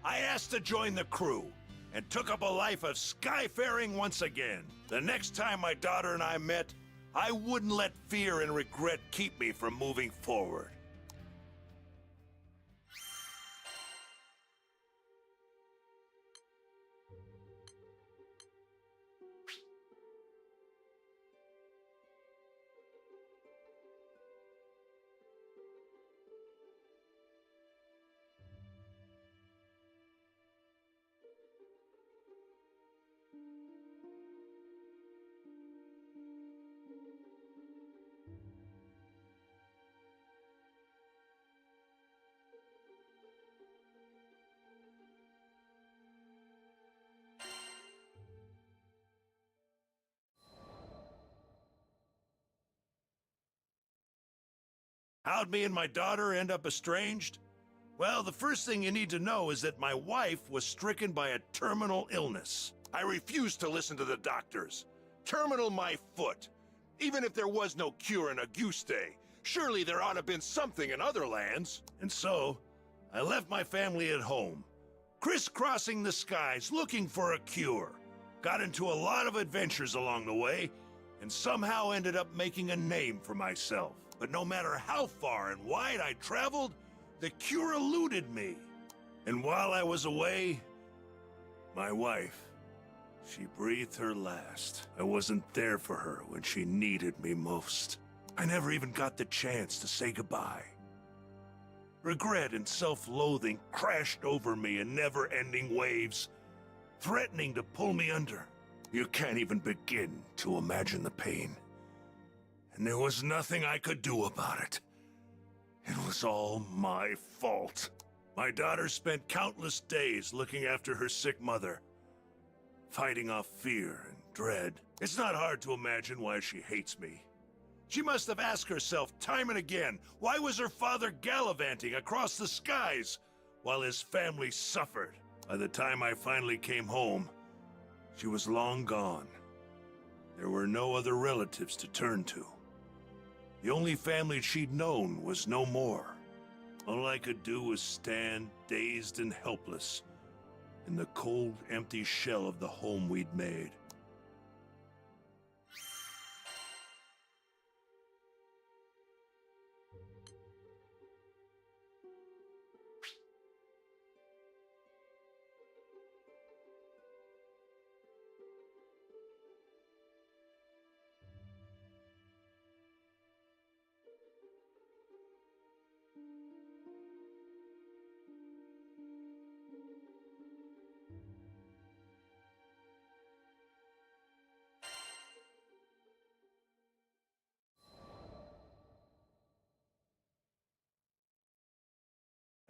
I asked to join the crew, and took up a life of skyfaring once again. The next time my daughter and I met, I wouldn't let fear and regret keep me from moving forward. How'd me and my daughter end up estranged? Well, the first thing you need to know is that my wife was stricken by a terminal illness. I refuse to listen to the doctors. Terminal my foot. Even if there was no cure in Auguste, surely there ought to have been something in other lands. And so, I left my family at home, crisscrossing the skies looking for a cure. Got into a lot of adventures along the way, and somehow ended up making a name for myself. But no matter how far and wide I traveled, the cure eluded me. And while I was away, my wife, she breathed her last. I wasn't there for her when she needed me most. I never even got the chance to say goodbye. Regret and self-loathing crashed over me in never-ending waves, threatening to pull me under. You can't even begin to imagine the pain. And there was nothing I could do about it. It was all my fault. My daughter spent countless days looking after her sick mother, fighting off fear and dread. It's not hard to imagine why she hates me. She must have asked herself time and again, why was her father gallivanting across the skies while his family suffered? By the time I finally came home, she was long gone. There were no other relatives to turn to. The only family she'd known was no more. All I could do was stand, dazed and helpless, in the cold, empty shell of the home we'd made.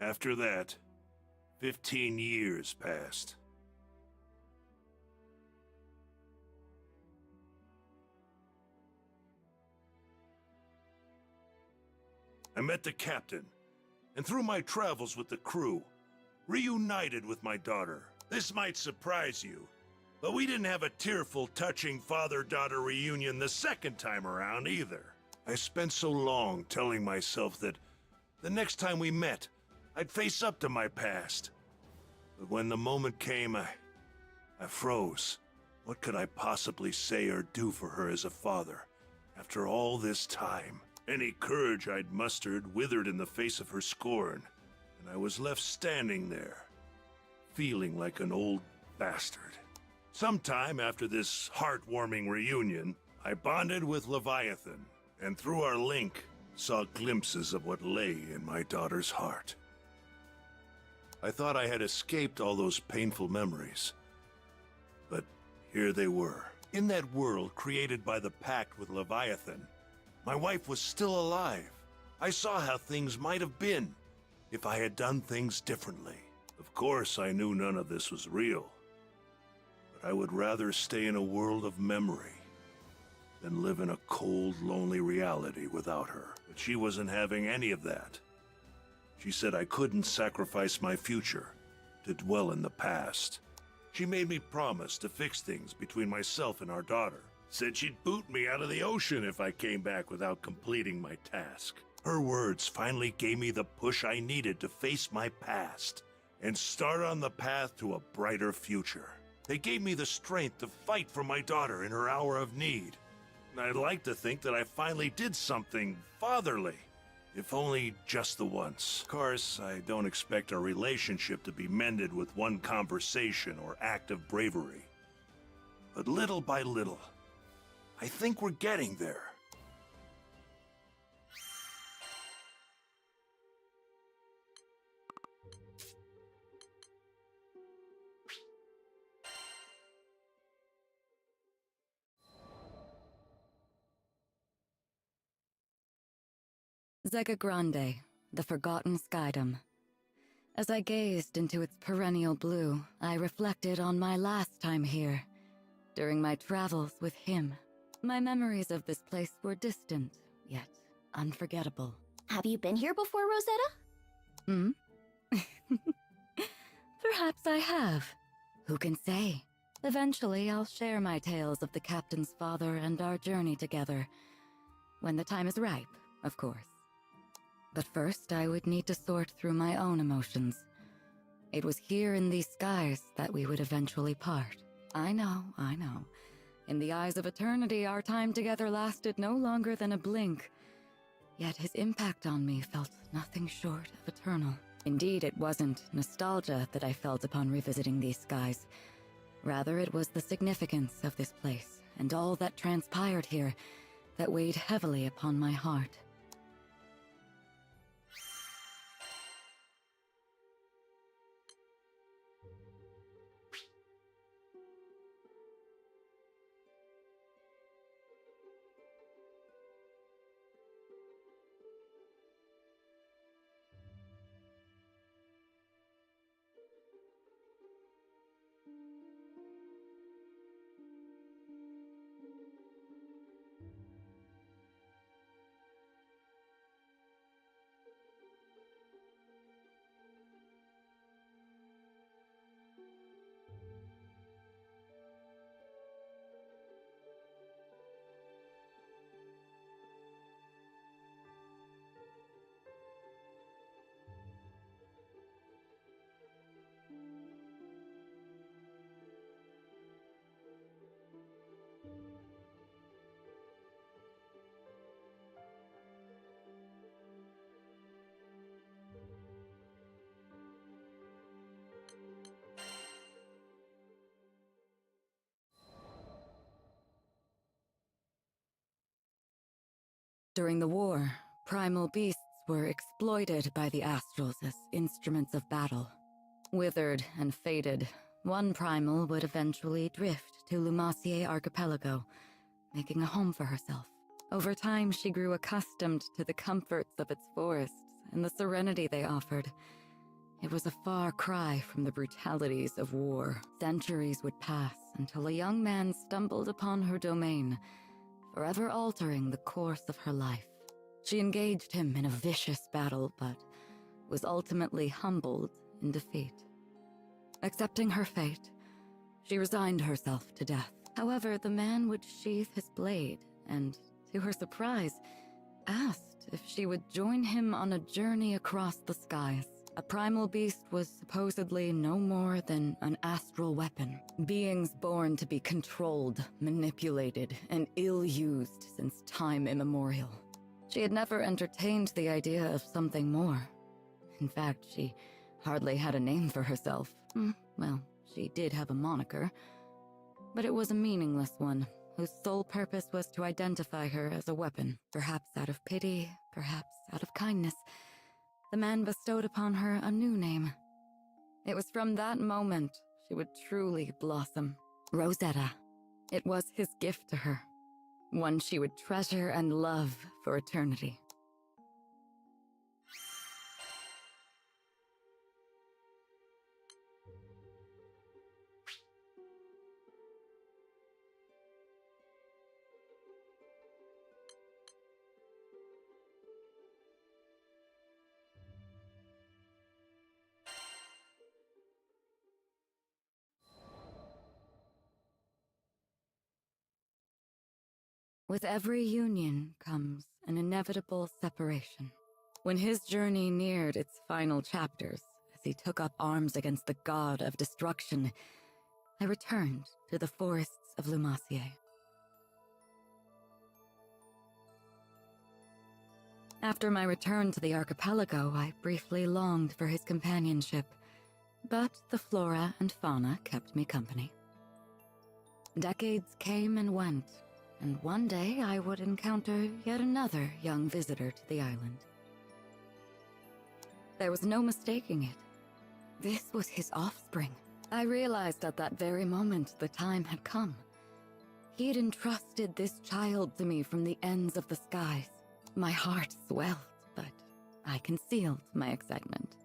After that, 15 years passed. I met the captain, and through my travels with the crew, reunited with my daughter. This might surprise you, but we didn't have a tearful, touching father-daughter reunion the second time around either. I spent so long telling myself that the next time we met, I'd face up to my past. But when the moment came, I froze. What could I possibly say or do for her as a father, after all this time? Any courage I'd mustered withered in the face of her scorn, and I was left standing there, feeling like an old bastard. Sometime after this heartwarming reunion, I bonded with Leviathan, and through our link, saw glimpses of what lay in my daughter's heart. I thought I had escaped all those painful memories. But here they were. In that world created by the pact with Leviathan, my wife was still alive. I saw how things might have been if I had done things differently. Of course, I knew none of this was real. But I would rather stay in a world of memory than live in a cold, lonely reality without her. But she wasn't having any of that. She said I couldn't sacrifice my future to dwell in the past. She made me promise to fix things between myself and our daughter. Said she'd boot me out of the ocean if I came back without completing my task. Her words finally gave me the push I needed to face my past and start on the path to a brighter future. They gave me the strength to fight for my daughter in her hour of need. And I'd like to think that I finally did something fatherly, if only just the once. Of course, I don't expect our relationship to be mended with one conversation or act of bravery. But little by little, I think we're getting there. Zega Grande, the Forgotten Skydom. As I gazed into its perennial blue, I reflected on my last time here, during my travels with him. My memories of this place were distant, yet unforgettable. Have you been here before, Rosetta? Perhaps I have. Who can say? Eventually, I'll share my tales of the captain's father and our journey together. When the time is ripe, of course. But first, I would need to sort through my own emotions. It was here in these skies that we would eventually part. I know. In the eyes of eternity, our time together lasted no longer than a blink. Yet his impact on me felt nothing short of eternal. Indeed, it wasn't nostalgia that I felt upon revisiting these skies. Rather, it was the significance of this place and all that transpired here that weighed heavily upon my heart. During the war, primal beasts were exploited by the Astrals as instruments of battle. Withered and faded, one primal would eventually drift to Lumacier Archipelago, making a home for herself. Over time, she grew accustomed to the comforts of its forests and the serenity they offered. It was a far cry from the brutalities of war. Centuries would pass until a young man stumbled upon her domain, forever altering the course of her life. She engaged him in a vicious battle, but was ultimately humbled in defeat. Accepting her fate, she resigned herself to death. However, the man would sheathe his blade and, to her surprise, asked if she would join him on a journey across the skies. A primal beast was supposedly no more than an astral weapon. Beings born to be controlled, manipulated, and ill-used since time immemorial. She had never entertained the idea of something more. In fact, she hardly had a name for herself. Well, she did have a moniker, but it was a meaningless one, whose sole purpose was to identify her as a weapon. Perhaps out of pity, perhaps out of kindness, the man bestowed upon her a new name. It was from that moment she would truly blossom. Rosetta. It was his gift to her, one she would treasure and love for eternity. With every union comes an inevitable separation. When his journey neared its final chapters, as he took up arms against the god of destruction, I returned to the forests of Lumassier. After my return to the archipelago, I briefly longed for his companionship, but the flora and fauna kept me company. Decades came and went, and one day I would encounter yet another young visitor to the island. There was no mistaking it. This was his offspring. I realized at that very moment the time had come. He had entrusted this child to me from the ends of the skies. My heart swelled, but I concealed my excitement,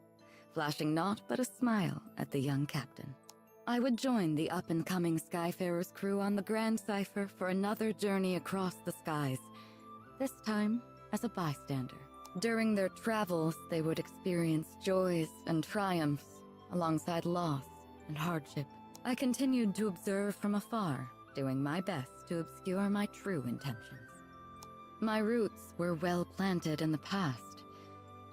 flashing naught but a smile at the young captain. I would join the up-and-coming Skyfarers crew on the Grand Cipher for another journey across the skies, this time as a bystander. During their travels, they would experience joys and triumphs, alongside loss and hardship. I continued to observe from afar, doing my best to obscure my true intentions. My roots were well planted in the past.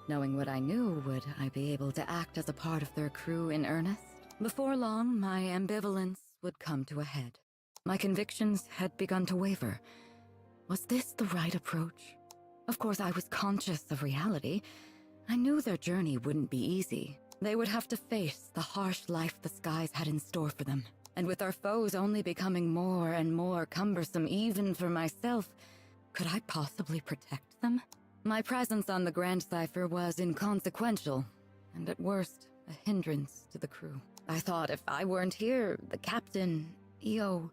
Knowing what I knew, would I be able to act as a part of their crew in earnest? Before long, my ambivalence would come to a head. My convictions had begun to waver. Was this the right approach? Of course, I was conscious of reality. I knew their journey wouldn't be easy. They would have to face the harsh life the skies had in store for them. And with our foes only becoming more and more cumbersome even for myself, could I possibly protect them? My presence on the Grand Cipher was inconsequential, and at worst, a hindrance to the crew. I thought if I weren't here, the captain, EO,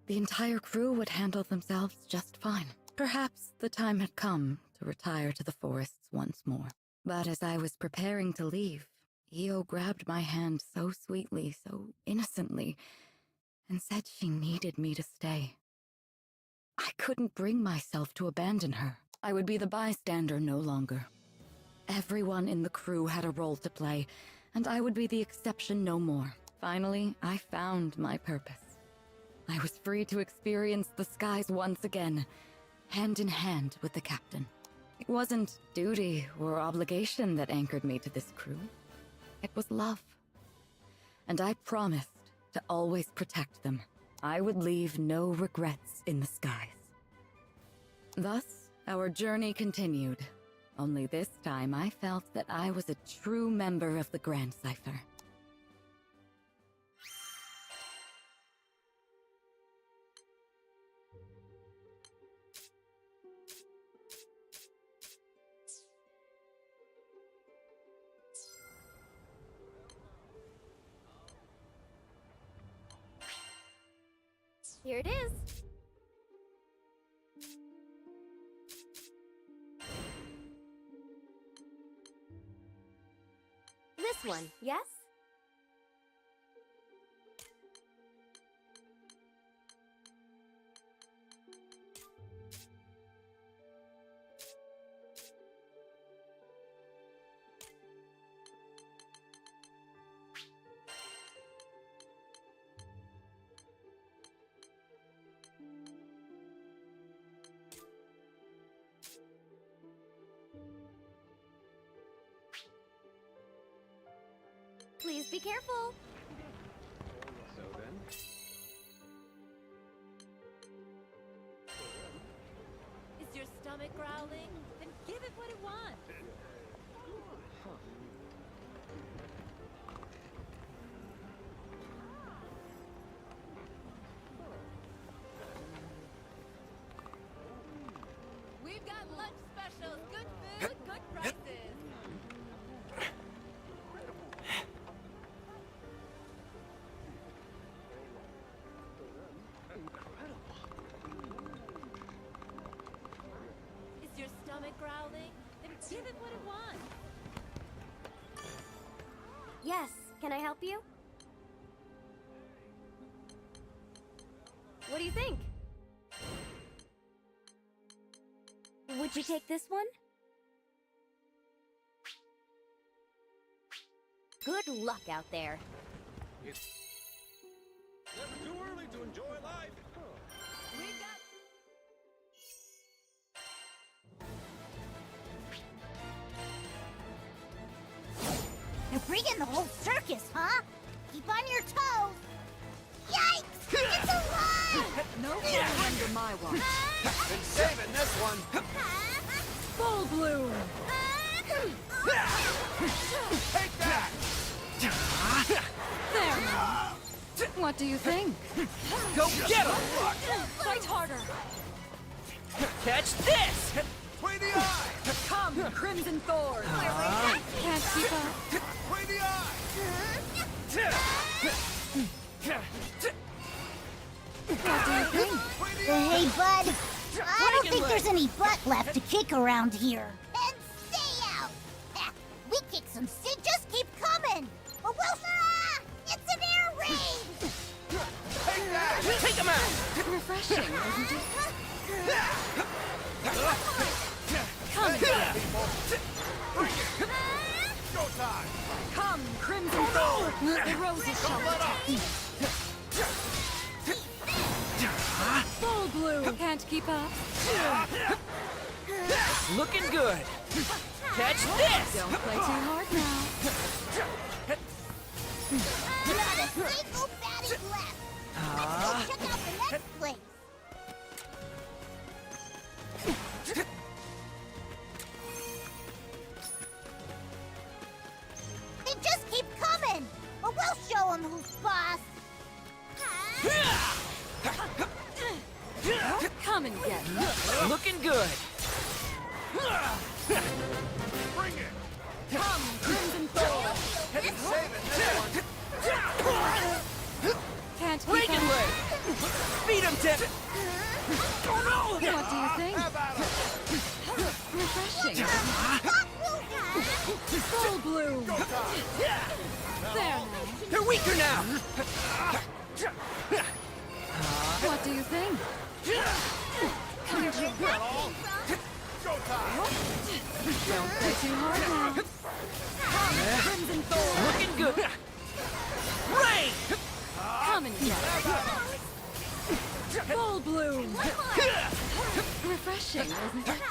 the entire crew would handle themselves just fine. Perhaps the time had come to retire to the forests once more. But as I was preparing to leave, EO grabbed my hand so sweetly, so innocently, and said she needed me to stay. I couldn't bring myself to abandon her. I would be the bystander no longer. Everyone in the crew had a role to play, and I would be the exception no more. Finally, I found my purpose. I was free to experience the skies once again, hand in hand with the captain. It wasn't duty or obligation that anchored me to this crew. It was love. And I promised to always protect them. I would leave no regrets in the skies. Thus, our journey continued. Only this time I felt that I was a true member of the Grand Cipher. Here it is. This one, yes? Please be careful. So then? Is your stomach growling? Then give it what it wants. We've got lunch specials, good food, good prices. Is your stomach growling? Then give it what it wants. Yes, can I help you? What do you think? Would you take this one? Good luck out there. It's never too early to enjoy life. We've got rigging the whole circus, huh? Keep on your toes. Yikes! It's alive! No flying under my watch. Been saving this one. Full bloom! Take that! There now. What do you think? Go get him! Fight harder! Catch this! Between the eye! Come, Crimson Thorn! Can't keep up. Between the eye! What do you think? Hey, bud. I don't think there's any butt left to kick around here. And stay out! Ha, we kick some shit, just keep coming! Or we'll... Ah! It's an air raid! Take him out! Refreshing, isn't it? Come, Showtime! come, Crimson Thorn! The roses shall protect you. Full bloom! Can't keep up. Looking good! Catch this! Don't play too hard now. Not a single baddie left! Let's go check out the next place! They just keep coming! Or we'll show them who's boss! Come and get me. Looking good! Bring it! Come, Crimson Thorn! Can't keep Break and up. leg! Beat him, Tip! Oh no! What do you think? Refreshing. Full bloom. There now. They're weaker now! What do you think? Come to Don't play too hard now. Come, Crimson Thorn. Looking good! Rain! Come and get it. Full bloom. Refreshing, isn't it?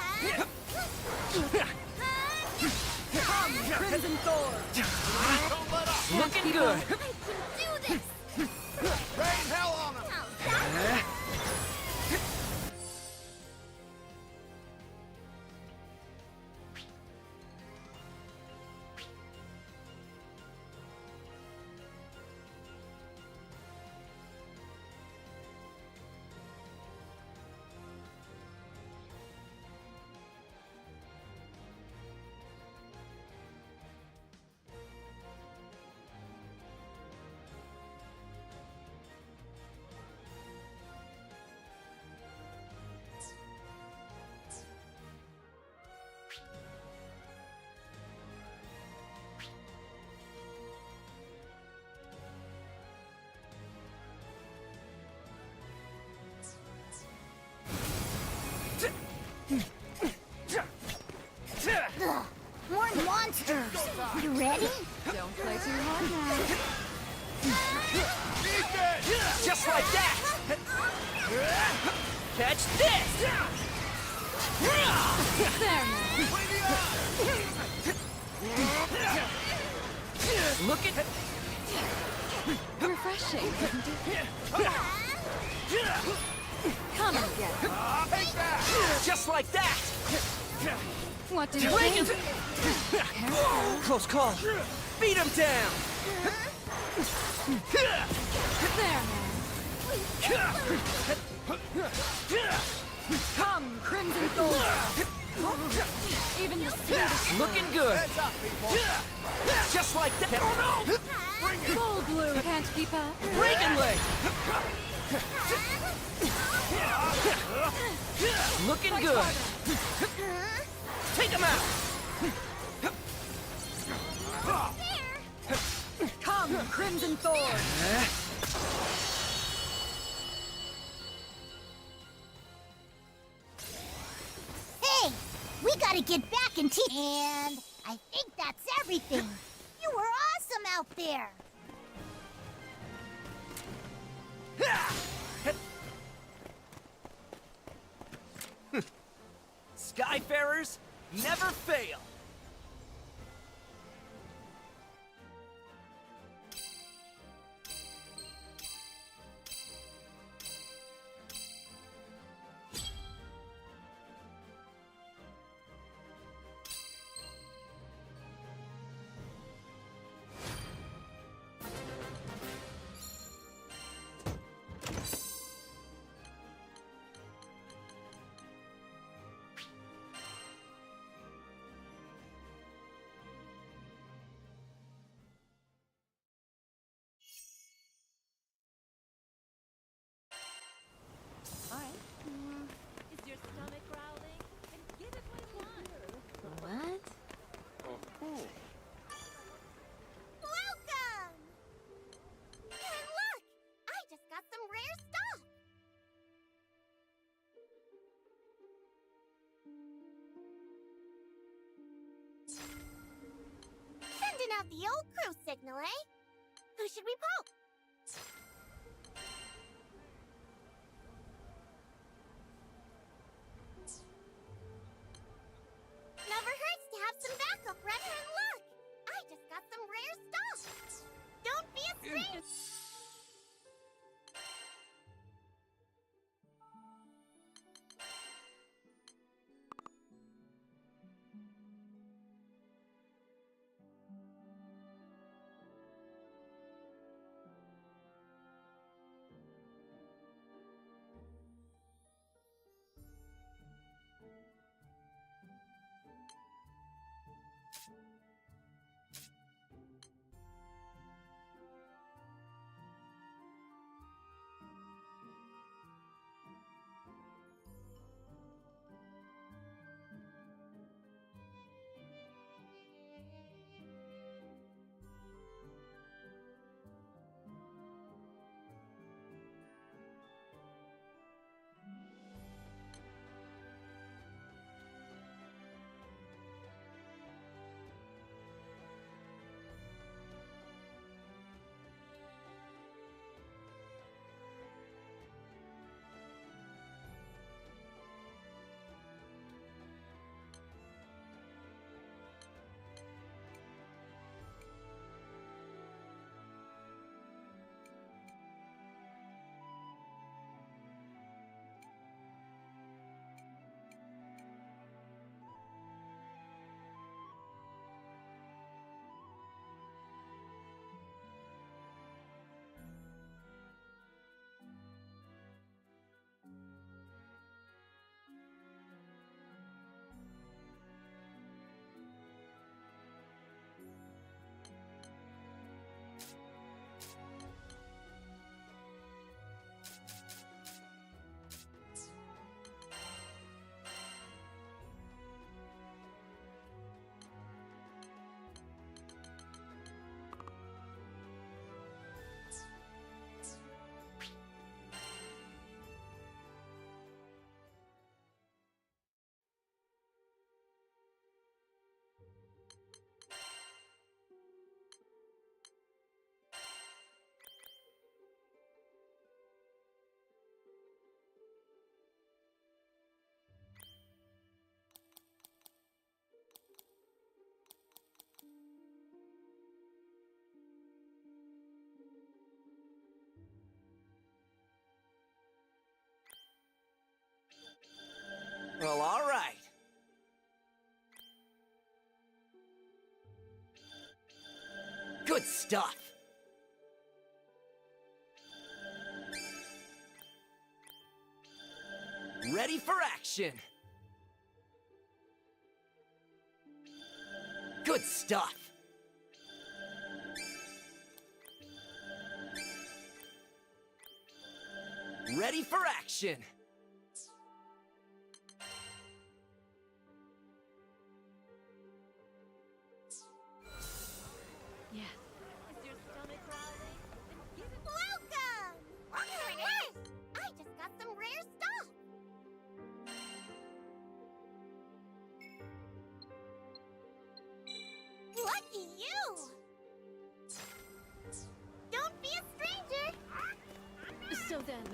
Come, Crimson Thorn. Looking good! Do this! Rain hell on him! Ugh, more monsters! You ready? Don't play too hard now. Just like that! Catch this! There now. Look at... Refreshing, isn't it? Come and get it. Just like that! What do you Break think? it! Close call! Beat him down! There now. Come, Crimson Thorn. Even the sweetest Looking good! Just like that! Oh no! full blue can't keep up. Breaking leg! Looking good! Take him out! Come, Crimson Thorn. Hey! We gotta get back and teach. And I think that's everything. You were awesome out there! Skyfarers never fail! out the old crew signal, eh? Who should we poke? Never hurts to have some backup, right? And look! I just got some rare stuff! Don't be a stranger! Well, all right. Good stuff. Ready for action. Good stuff. Ready for action. Yes. Is your stomach growling? Then give it. Welcome! Here it is! I just got some rare stuff! Lucky you! Don't be a stranger! So then,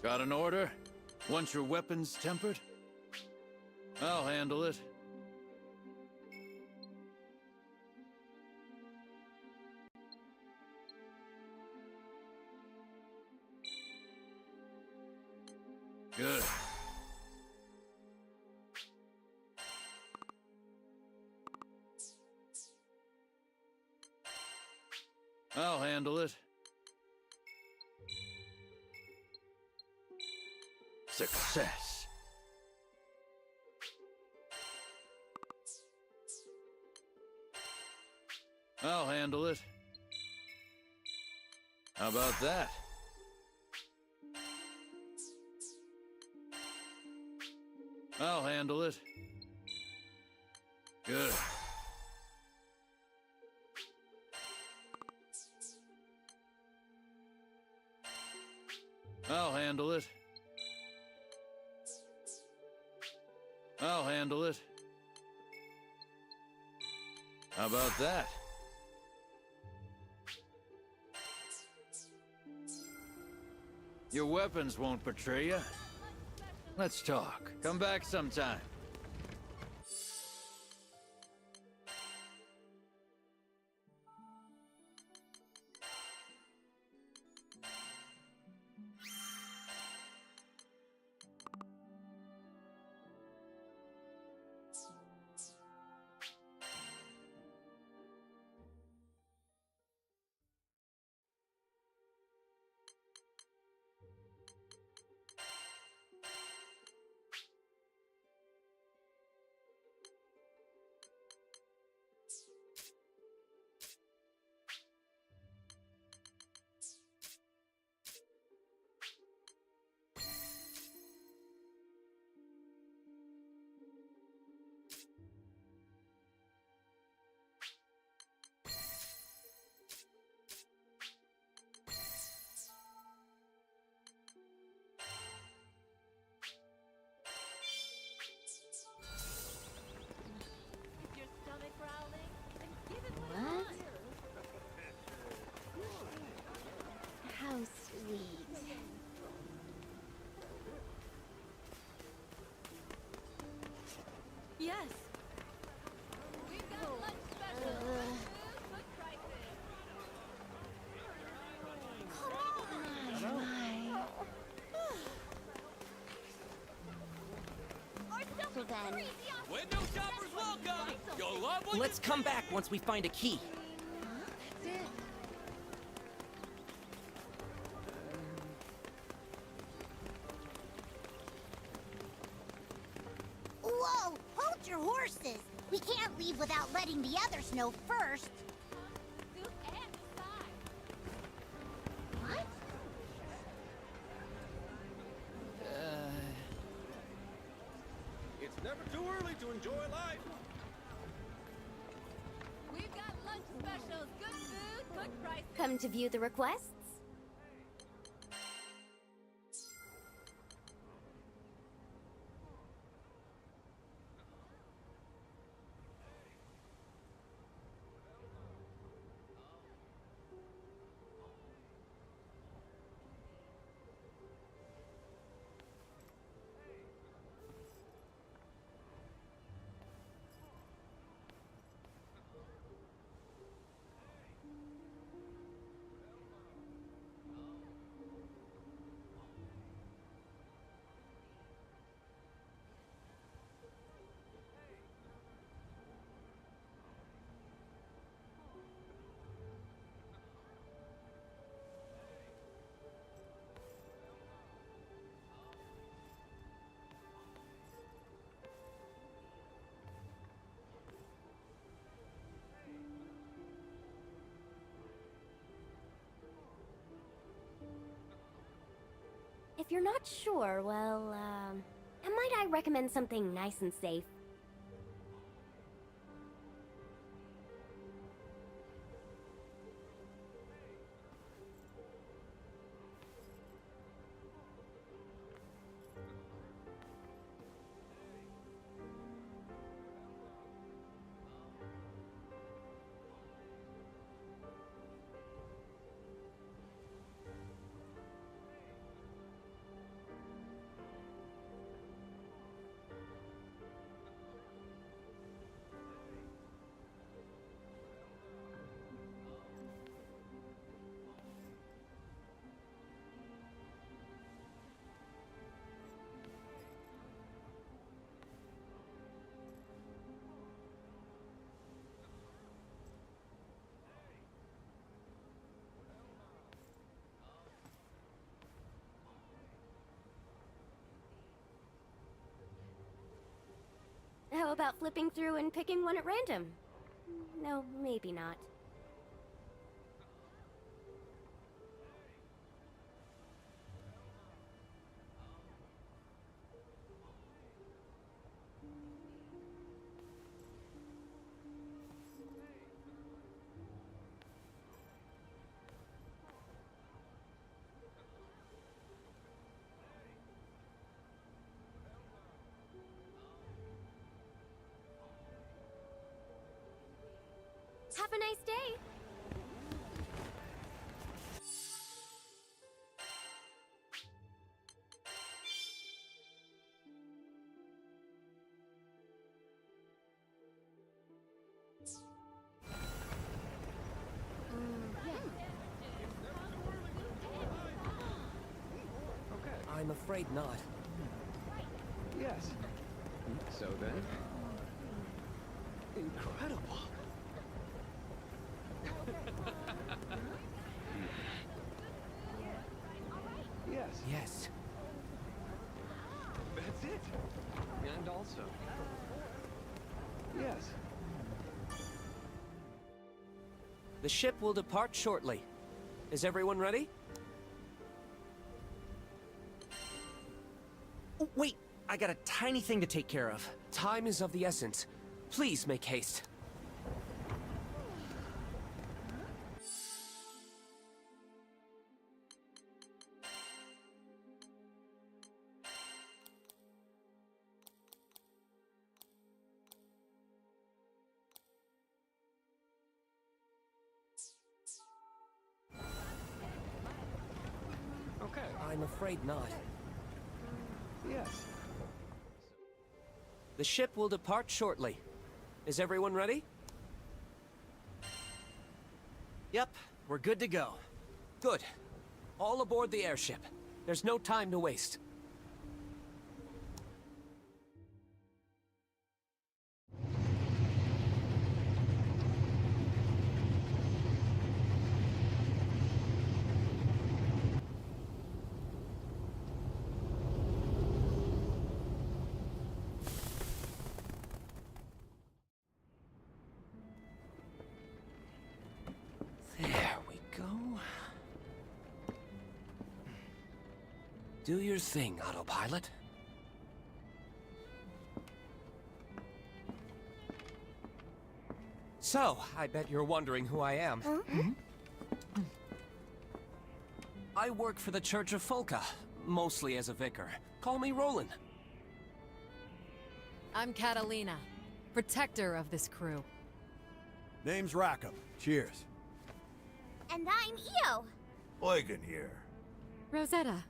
Got an order? Want your weapons tempered? I'll handle it. Good. I'll handle it. Success. I'll handle it. How about that? I'll handle it. Good. I'll handle it. I'll handle it. How about that? Your weapons won't betray you. Let's talk. Come back sometime. Is your stomach growling? Then give it what it What? wants. How sweet. Yes. We've got lunch specials. Food prices. So then, Window shoppers welcome! You'll love what Let's come back once we find a key. Whoa! Hold your horses! We can't leave without letting the others know first. Soup and the side. What? It's never too early to enjoy life. We've got lunch specials. Good food, good prices. come to view the requests? If you're not sure, well, might I recommend something nice and safe? How about flipping through and picking one at random? No, maybe not. Have a nice day. I'm afraid not. Yes. So then? Incredible. Yes. Yes. That's it. And also. Yes. The ship will depart shortly. Is everyone ready? Oh, wait, I got a tiny thing to take care of. Time is of the essence. Please make haste. Okay. I'm afraid not. Yes. The ship will depart shortly. Is everyone ready? Yep, we're good to go. Good. All aboard the airship. There's no time to waste. There we go. Do your thing, autopilot. So, I bet you're wondering who I am. I work for the Church of Folka, mostly as a vicar. Call me Roland. I'm Catalina, protector of this crew. Name's Rackham. Cheers. And I'm Io. Eugen here. Rosetta.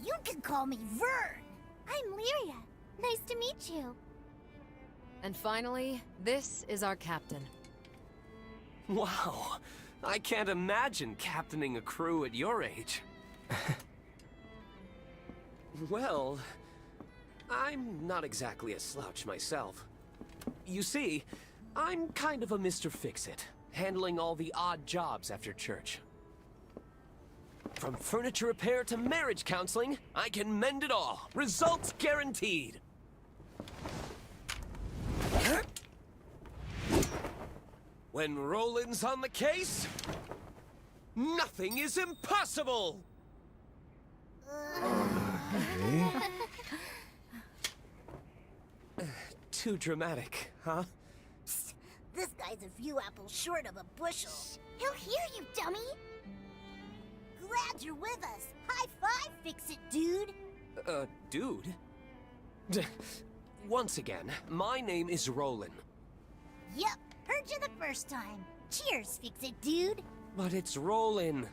You can call me Vern. I'm Lyria. Nice to meet you. And finally, this is our captain. Wow, I can't imagine captaining a crew at your age. Well, I'm not exactly a slouch myself. You see, I'm kind of a Mr. Fix-It, handling all the odd jobs after church. From furniture repair to marriage counseling, I can mend it all. Results guaranteed. When Roland's on the case, nothing is impossible! Too dramatic, huh? Psst, this guy's a few apples short of a bushel. He'll hear you, dummy! Glad you're with us. High five, Fix-It, dude! Dude? Once again, my name is Roland. Yep, heard you the first time. Cheers, Fix-It, dude! But it's Roland.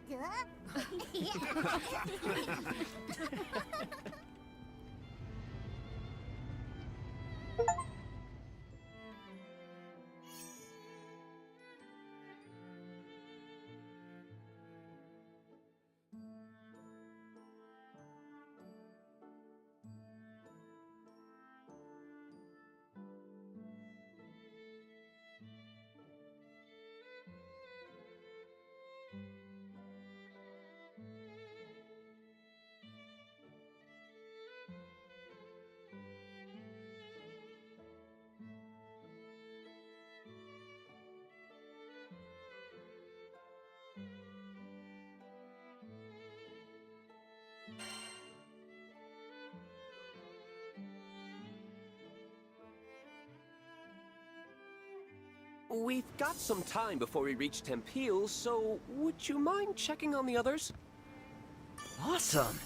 Huh? Yeah. We've got some time before we reach Tempeal, so would you mind checking on the others? Awesome!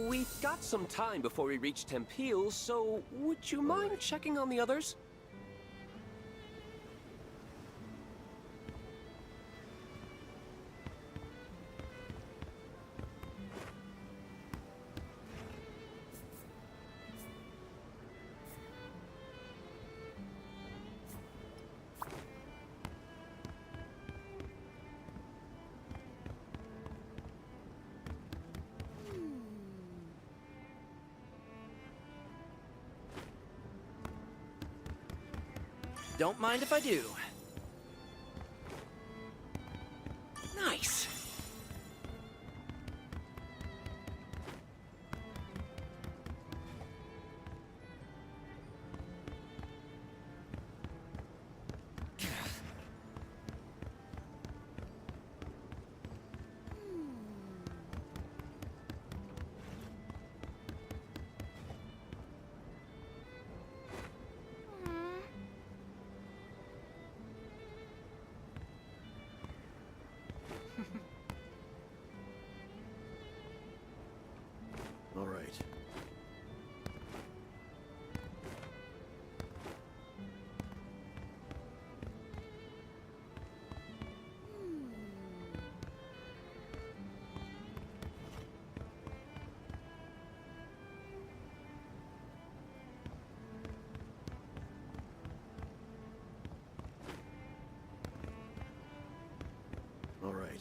We've got some time before we reach Tempeal, so would you mind checking on the others? Don't mind if I do. Nice. All right. All right.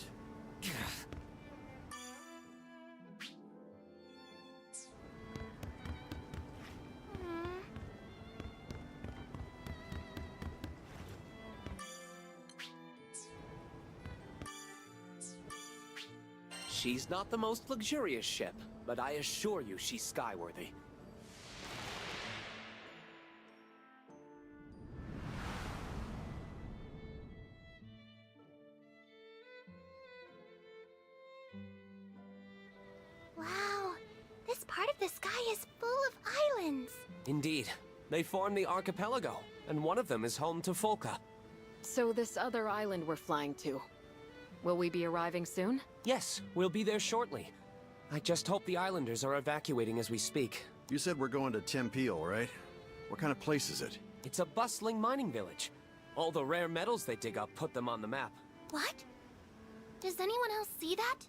She's not the most luxurious ship, but I assure you she's skyworthy. Wow, this part of the sky is full of islands. Indeed. They form the archipelago, and one of them is home to Folka. So this other island we're flying to, will we be arriving soon? Yes, we'll be there shortly. I just hope the islanders are evacuating as we speak. You said we're going to Tempeal, right? What kind of place is it? It's a bustling mining village. All the rare metals they dig up put them on the map. What? Does anyone else see that?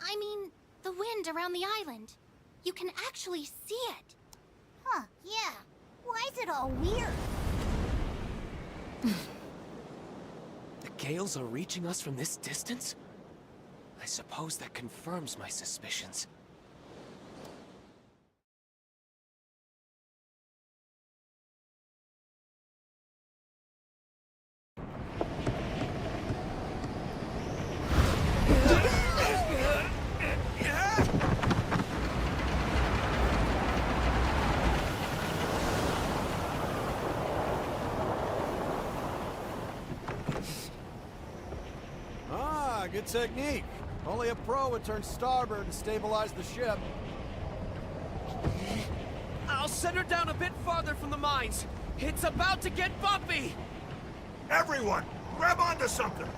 I mean, the wind around the island. You can actually see it. Huh, yeah. Why is it all weird? The gales are reaching us from this distance? I suppose that confirms my suspicions. Ah, good technique. Only a pro would turn starboard and stabilize the ship. I'll set her down a bit farther from the mines. It's about to get bumpy! Everyone, grab onto something!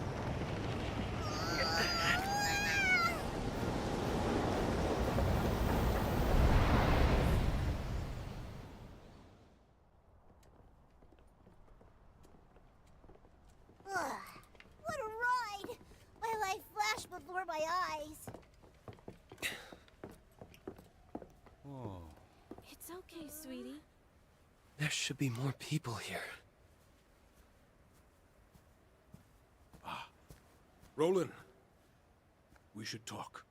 Ugh, what a ride! My life flashed before my eyes. It's okay, sweetie. There should be more people here. Roland, we should talk.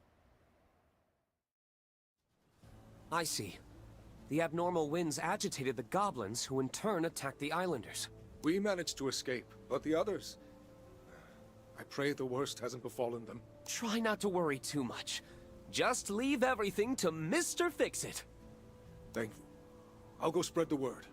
I see. The abnormal winds agitated the goblins, who in turn attacked the islanders. We managed to escape, but the others... I pray the worst hasn't befallen them. Try not to worry too much. Just leave everything to Mr. Fix-It. Thank you. I'll go spread the word.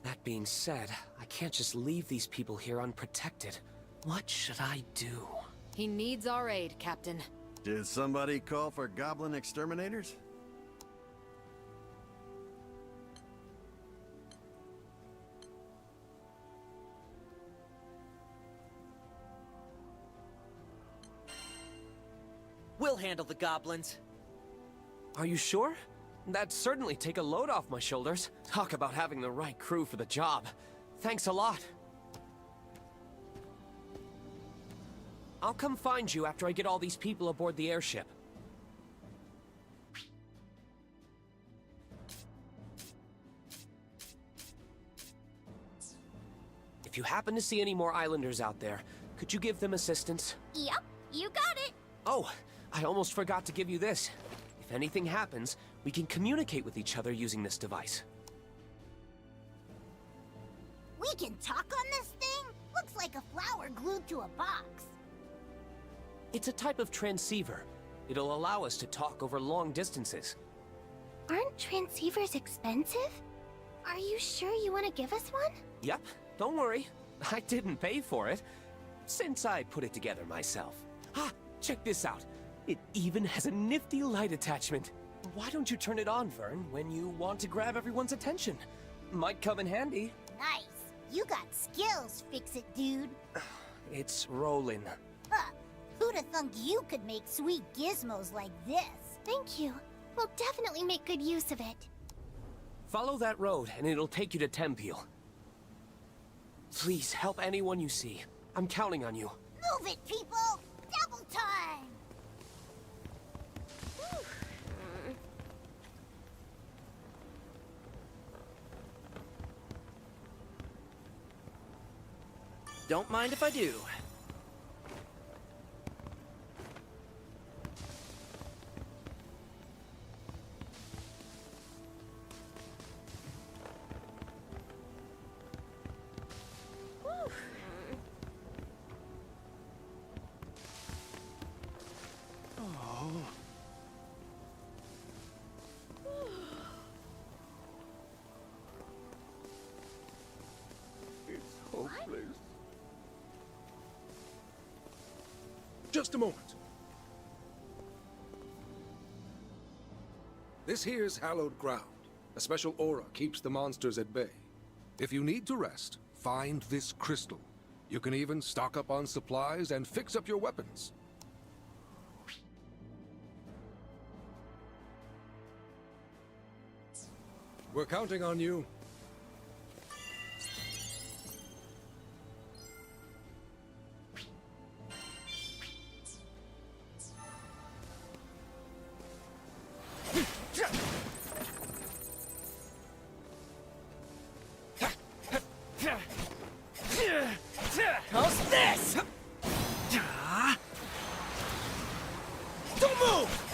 That being said, I can't just leave these people here unprotected. What should I do? He needs our aid, Captain. Did somebody call for goblin exterminators? We'll handle the goblins. Are you sure? That'd certainly take a load off my shoulders. Talk about having the right crew for the job. Thanks a lot. I'll come find you after I get all these people aboard the airship. If you happen to see any more islanders out there, could you give them assistance? Yep, you got it. Oh, I almost forgot to give you this. If anything happens, we can communicate with each other using this device. We can talk on this thing? Looks like a flower glued to a box. It's a type of transceiver. It'll allow us to talk over long distances. Aren't transceivers expensive? Are you sure you want to give us one? Yep, don't worry. I didn't pay for it, since I put it together myself. Ah, check this out. It even has a nifty light attachment. Why don't you turn it on, Vern, when you want to grab everyone's attention? Might come in handy. Nice. You got skills, fix-it dude. It's rolling. Huh. Who'da thunk you could make sweet gizmos like this? Thank you. We'll definitely make good use of it. Follow that road, and it'll take you to Tempeal. Please, help anyone you see. I'm counting on you. Move it, people! Double time! Don't mind if I do. Just a moment. This here's hallowed ground. A special aura keeps the monsters at bay. If you need to rest, find this crystal. You can even stock up on supplies and fix up your weapons. We're counting on you. How's this? Don't move!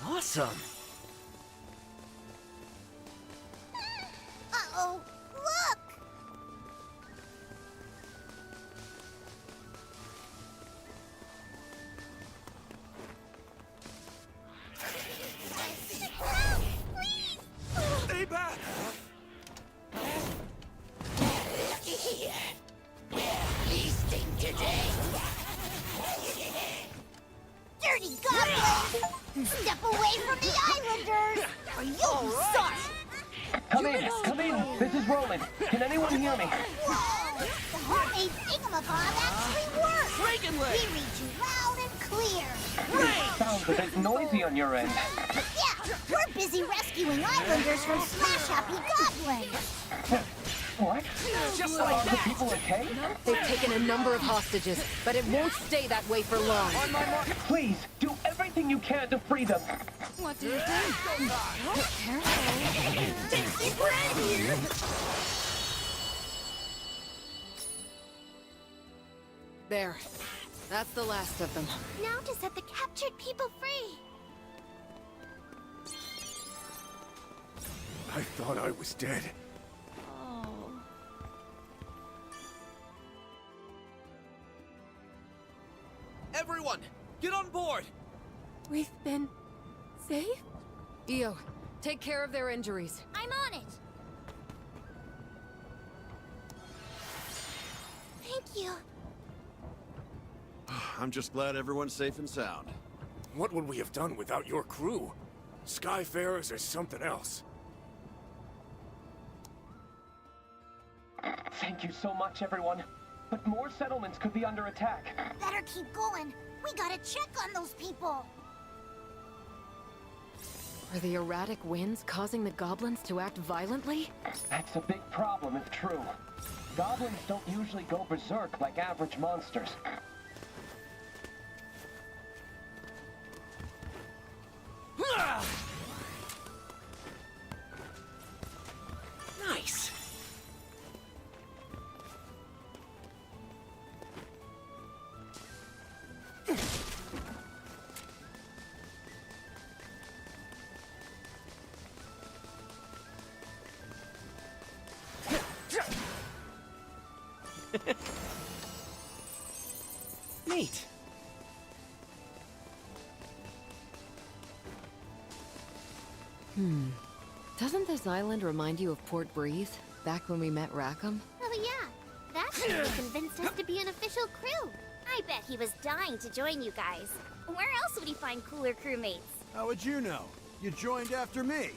Awesome! Uh-oh! Look! Step away from the islanders, or you'll be sorry! Come in! This is Roland. Can anyone hear me? Whoa! The homemade thingamabob actually works! We read you loud and clear! Sounds a bit noisy on your end. Yeah, we're busy rescuing islanders from Smash Happy Goblins! What? Just like that! Are the people okay? They've taken a number of hostages, but it won't stay that way for long. On my mark, please, do everything you can to free them. What do you think? Dixie's right here! There. That's the last of them. Now to set the captured people free. I thought I was dead. Everyone, get on board! We've been safe? Io, take care of their injuries. I'm on it! Thank you. I'm just glad everyone's safe and sound. What would we have done without your crew? Skyfarers are something else. Thank you so much, everyone. But more settlements could be under attack. Better keep going. We gotta check on those people. Are the erratic winds causing the goblins to act violently? That's a big problem if true. Goblins don't usually go berserk like average monsters. Nice! Neat. Doesn't this island remind you of Port Breeze, back when we met Rackham? Oh yeah, that's when he convinced us to be an official crew. I bet he was dying to join you guys. Where else would he find cooler crewmates? How would you know? You joined after me.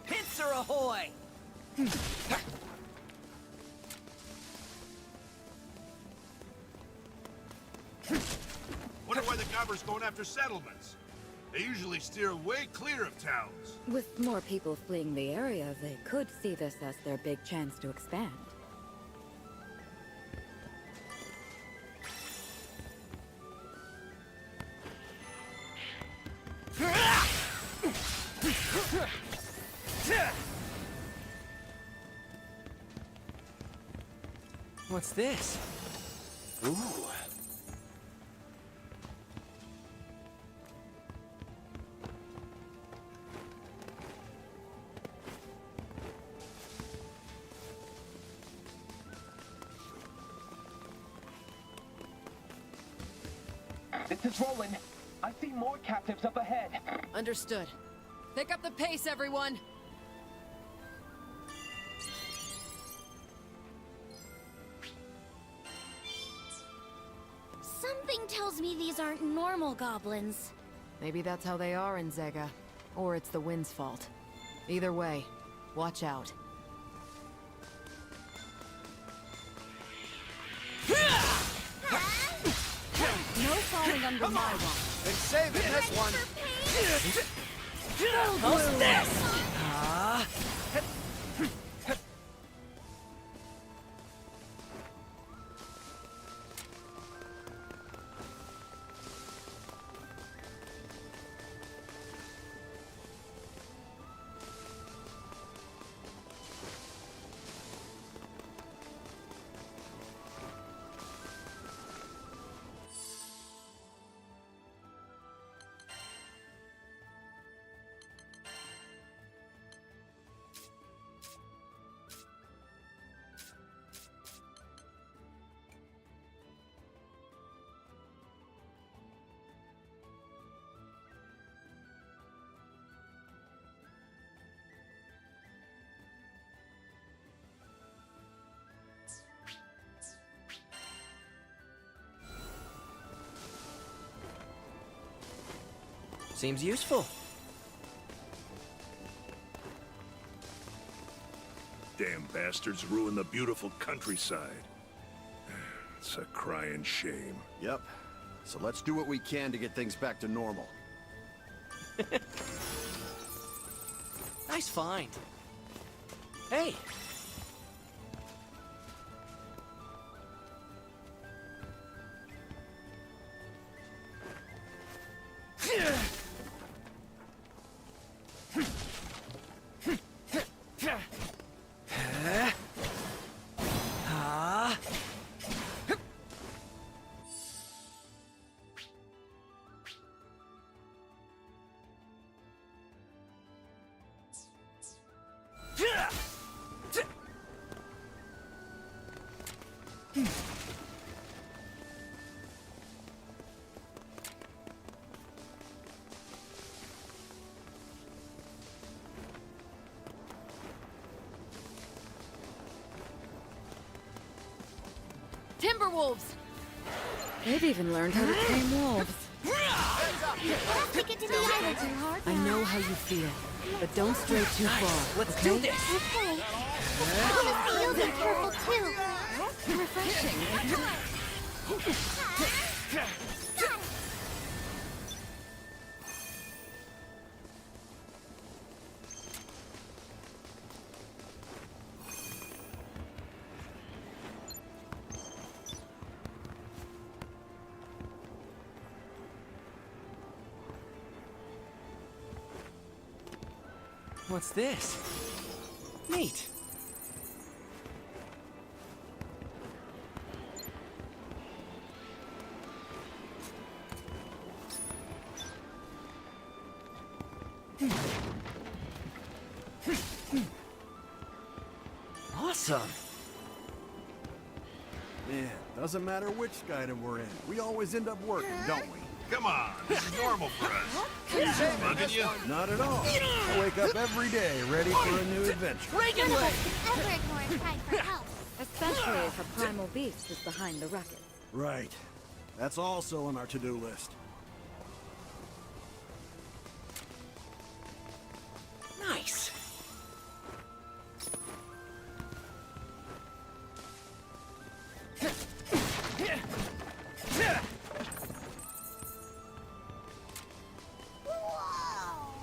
Pincer ahoy! Wonder why the gobbers going after settlements. They usually steer way clear of towns. With more people fleeing the area, they could see this as their big chance to expand. What's this? Ooh. This is Roland. I see more captives up ahead. Understood. Pick up the pace, everyone! Something tells me these aren't normal goblins. Maybe that's how they are in Zega. Or it's the wind's fault. Either way, watch out. No falling under my watch. Been saving this one. How's this? Seems useful. Damn bastards ruin the beautiful countryside. It's a crying shame. Yep. So let's do what we can to get things back to normal. Nice find. Hey! Timberwolves! They've even learned how to tame wolves. Let's take it to the island. I know how you feel, but don't stray too far. Let's okay? do this! Okay. Promise you'll be careful too. Refreshing, isn't it? What's this? Neat. Awesome. Man, doesn't matter which Skydom we're in. We always end up working, don't we? Come on, this is normal for us. Bugging you? Not at all. I wake up every day ready for a new adventure. None of us could ever ignore a cry for help. Especially if a primal beast is behind the ruckus. Right. That's also on our to-do list. Nice. Whoa!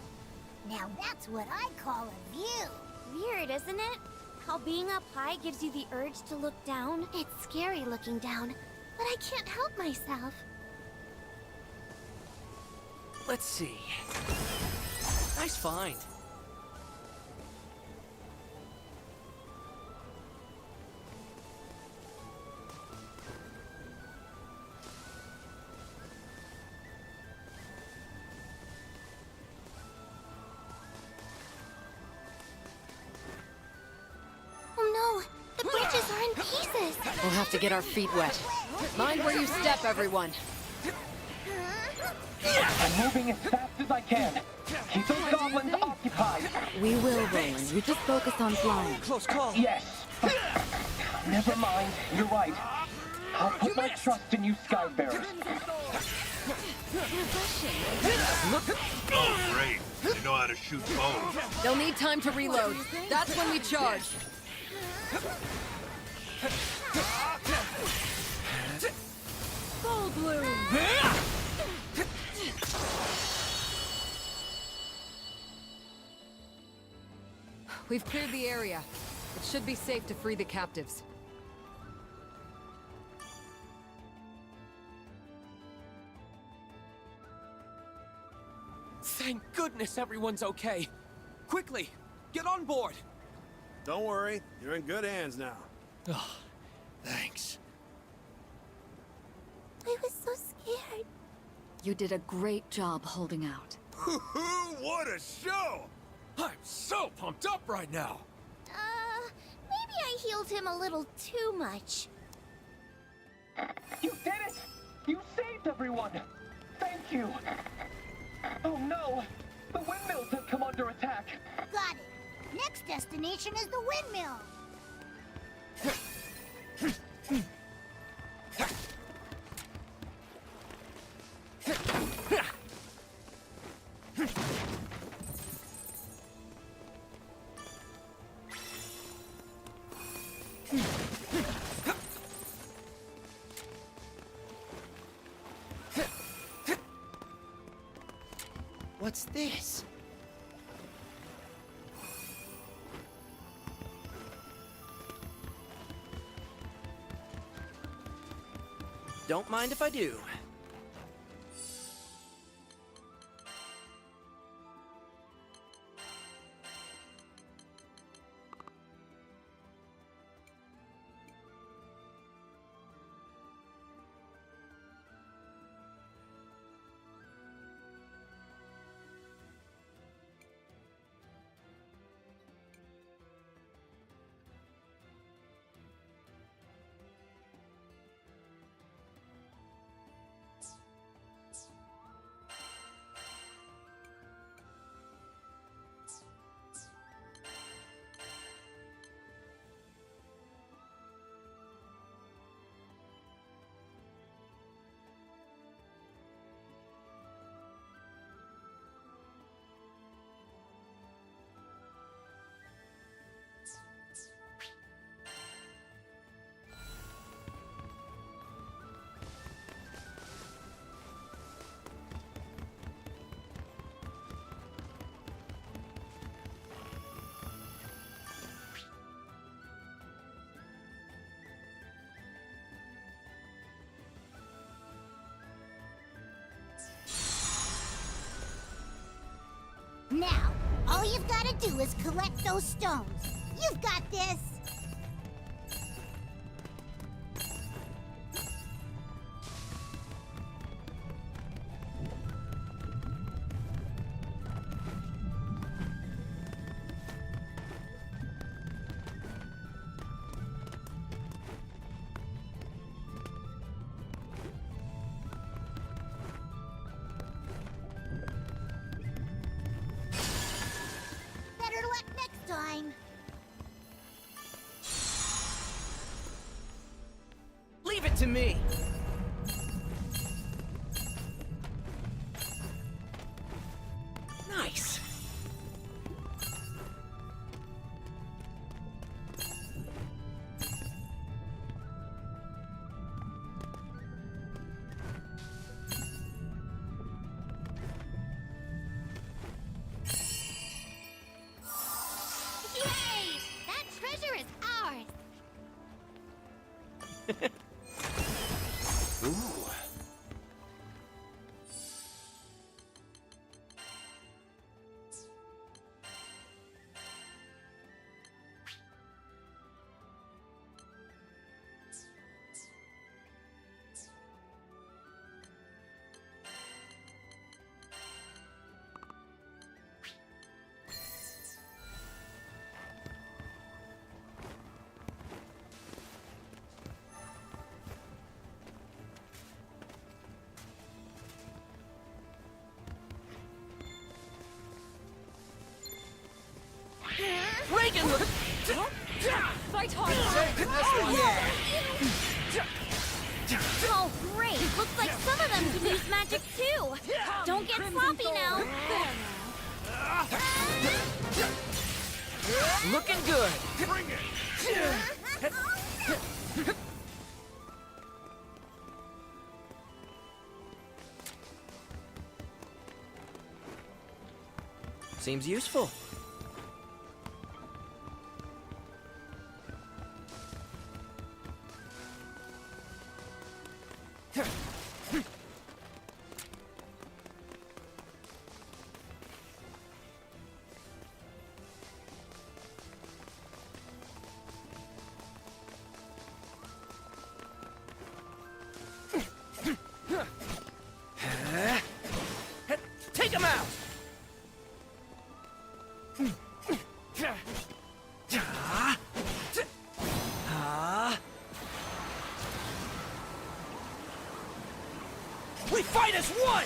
Now that's what I call a view. Weird, isn't it? How being up high gives you the urge to look down. It's scary looking down, but I can't help myself. Let's see. Nice find. Oh no! The bridges are in pieces! We'll have to get our feet wet. Mind where you step, everyone. I'm moving as fast as I can. Keep those goblins occupied. We will, Roland. You just focus on flying. Close call. Yes. Never mind. You're right. I'll put my trust in you, Skyfarers. Oh, great. They know how to shoot bows. They'll need time to reload. That's when we charge. Full bloom. We've cleared the area. It should be safe to free the captives. Thank goodness everyone's okay. Quickly, get on board. Don't worry, you're in good hands now. Oh, thanks. I was so scared. You did a great job holding out. What a show! I'm so pumped up right now. Maybe I healed him a little too much. You did it! You saved everyone! Thank you! Oh no! The windmills have come under attack! Got it. Next destination is the windmill. What's this? Don't mind if I do. Now, all you've got to do is collect those stones. You've got this! Better luck next time! Leave it to me! Nice! Yay! That treasure is ours! Ooh. Reagan! Fight harder! Oh, great! Looks like some of them can use magic too! Don't get sloppy now! Looking good! Bring it! Seems useful. Take him out! We fight as one!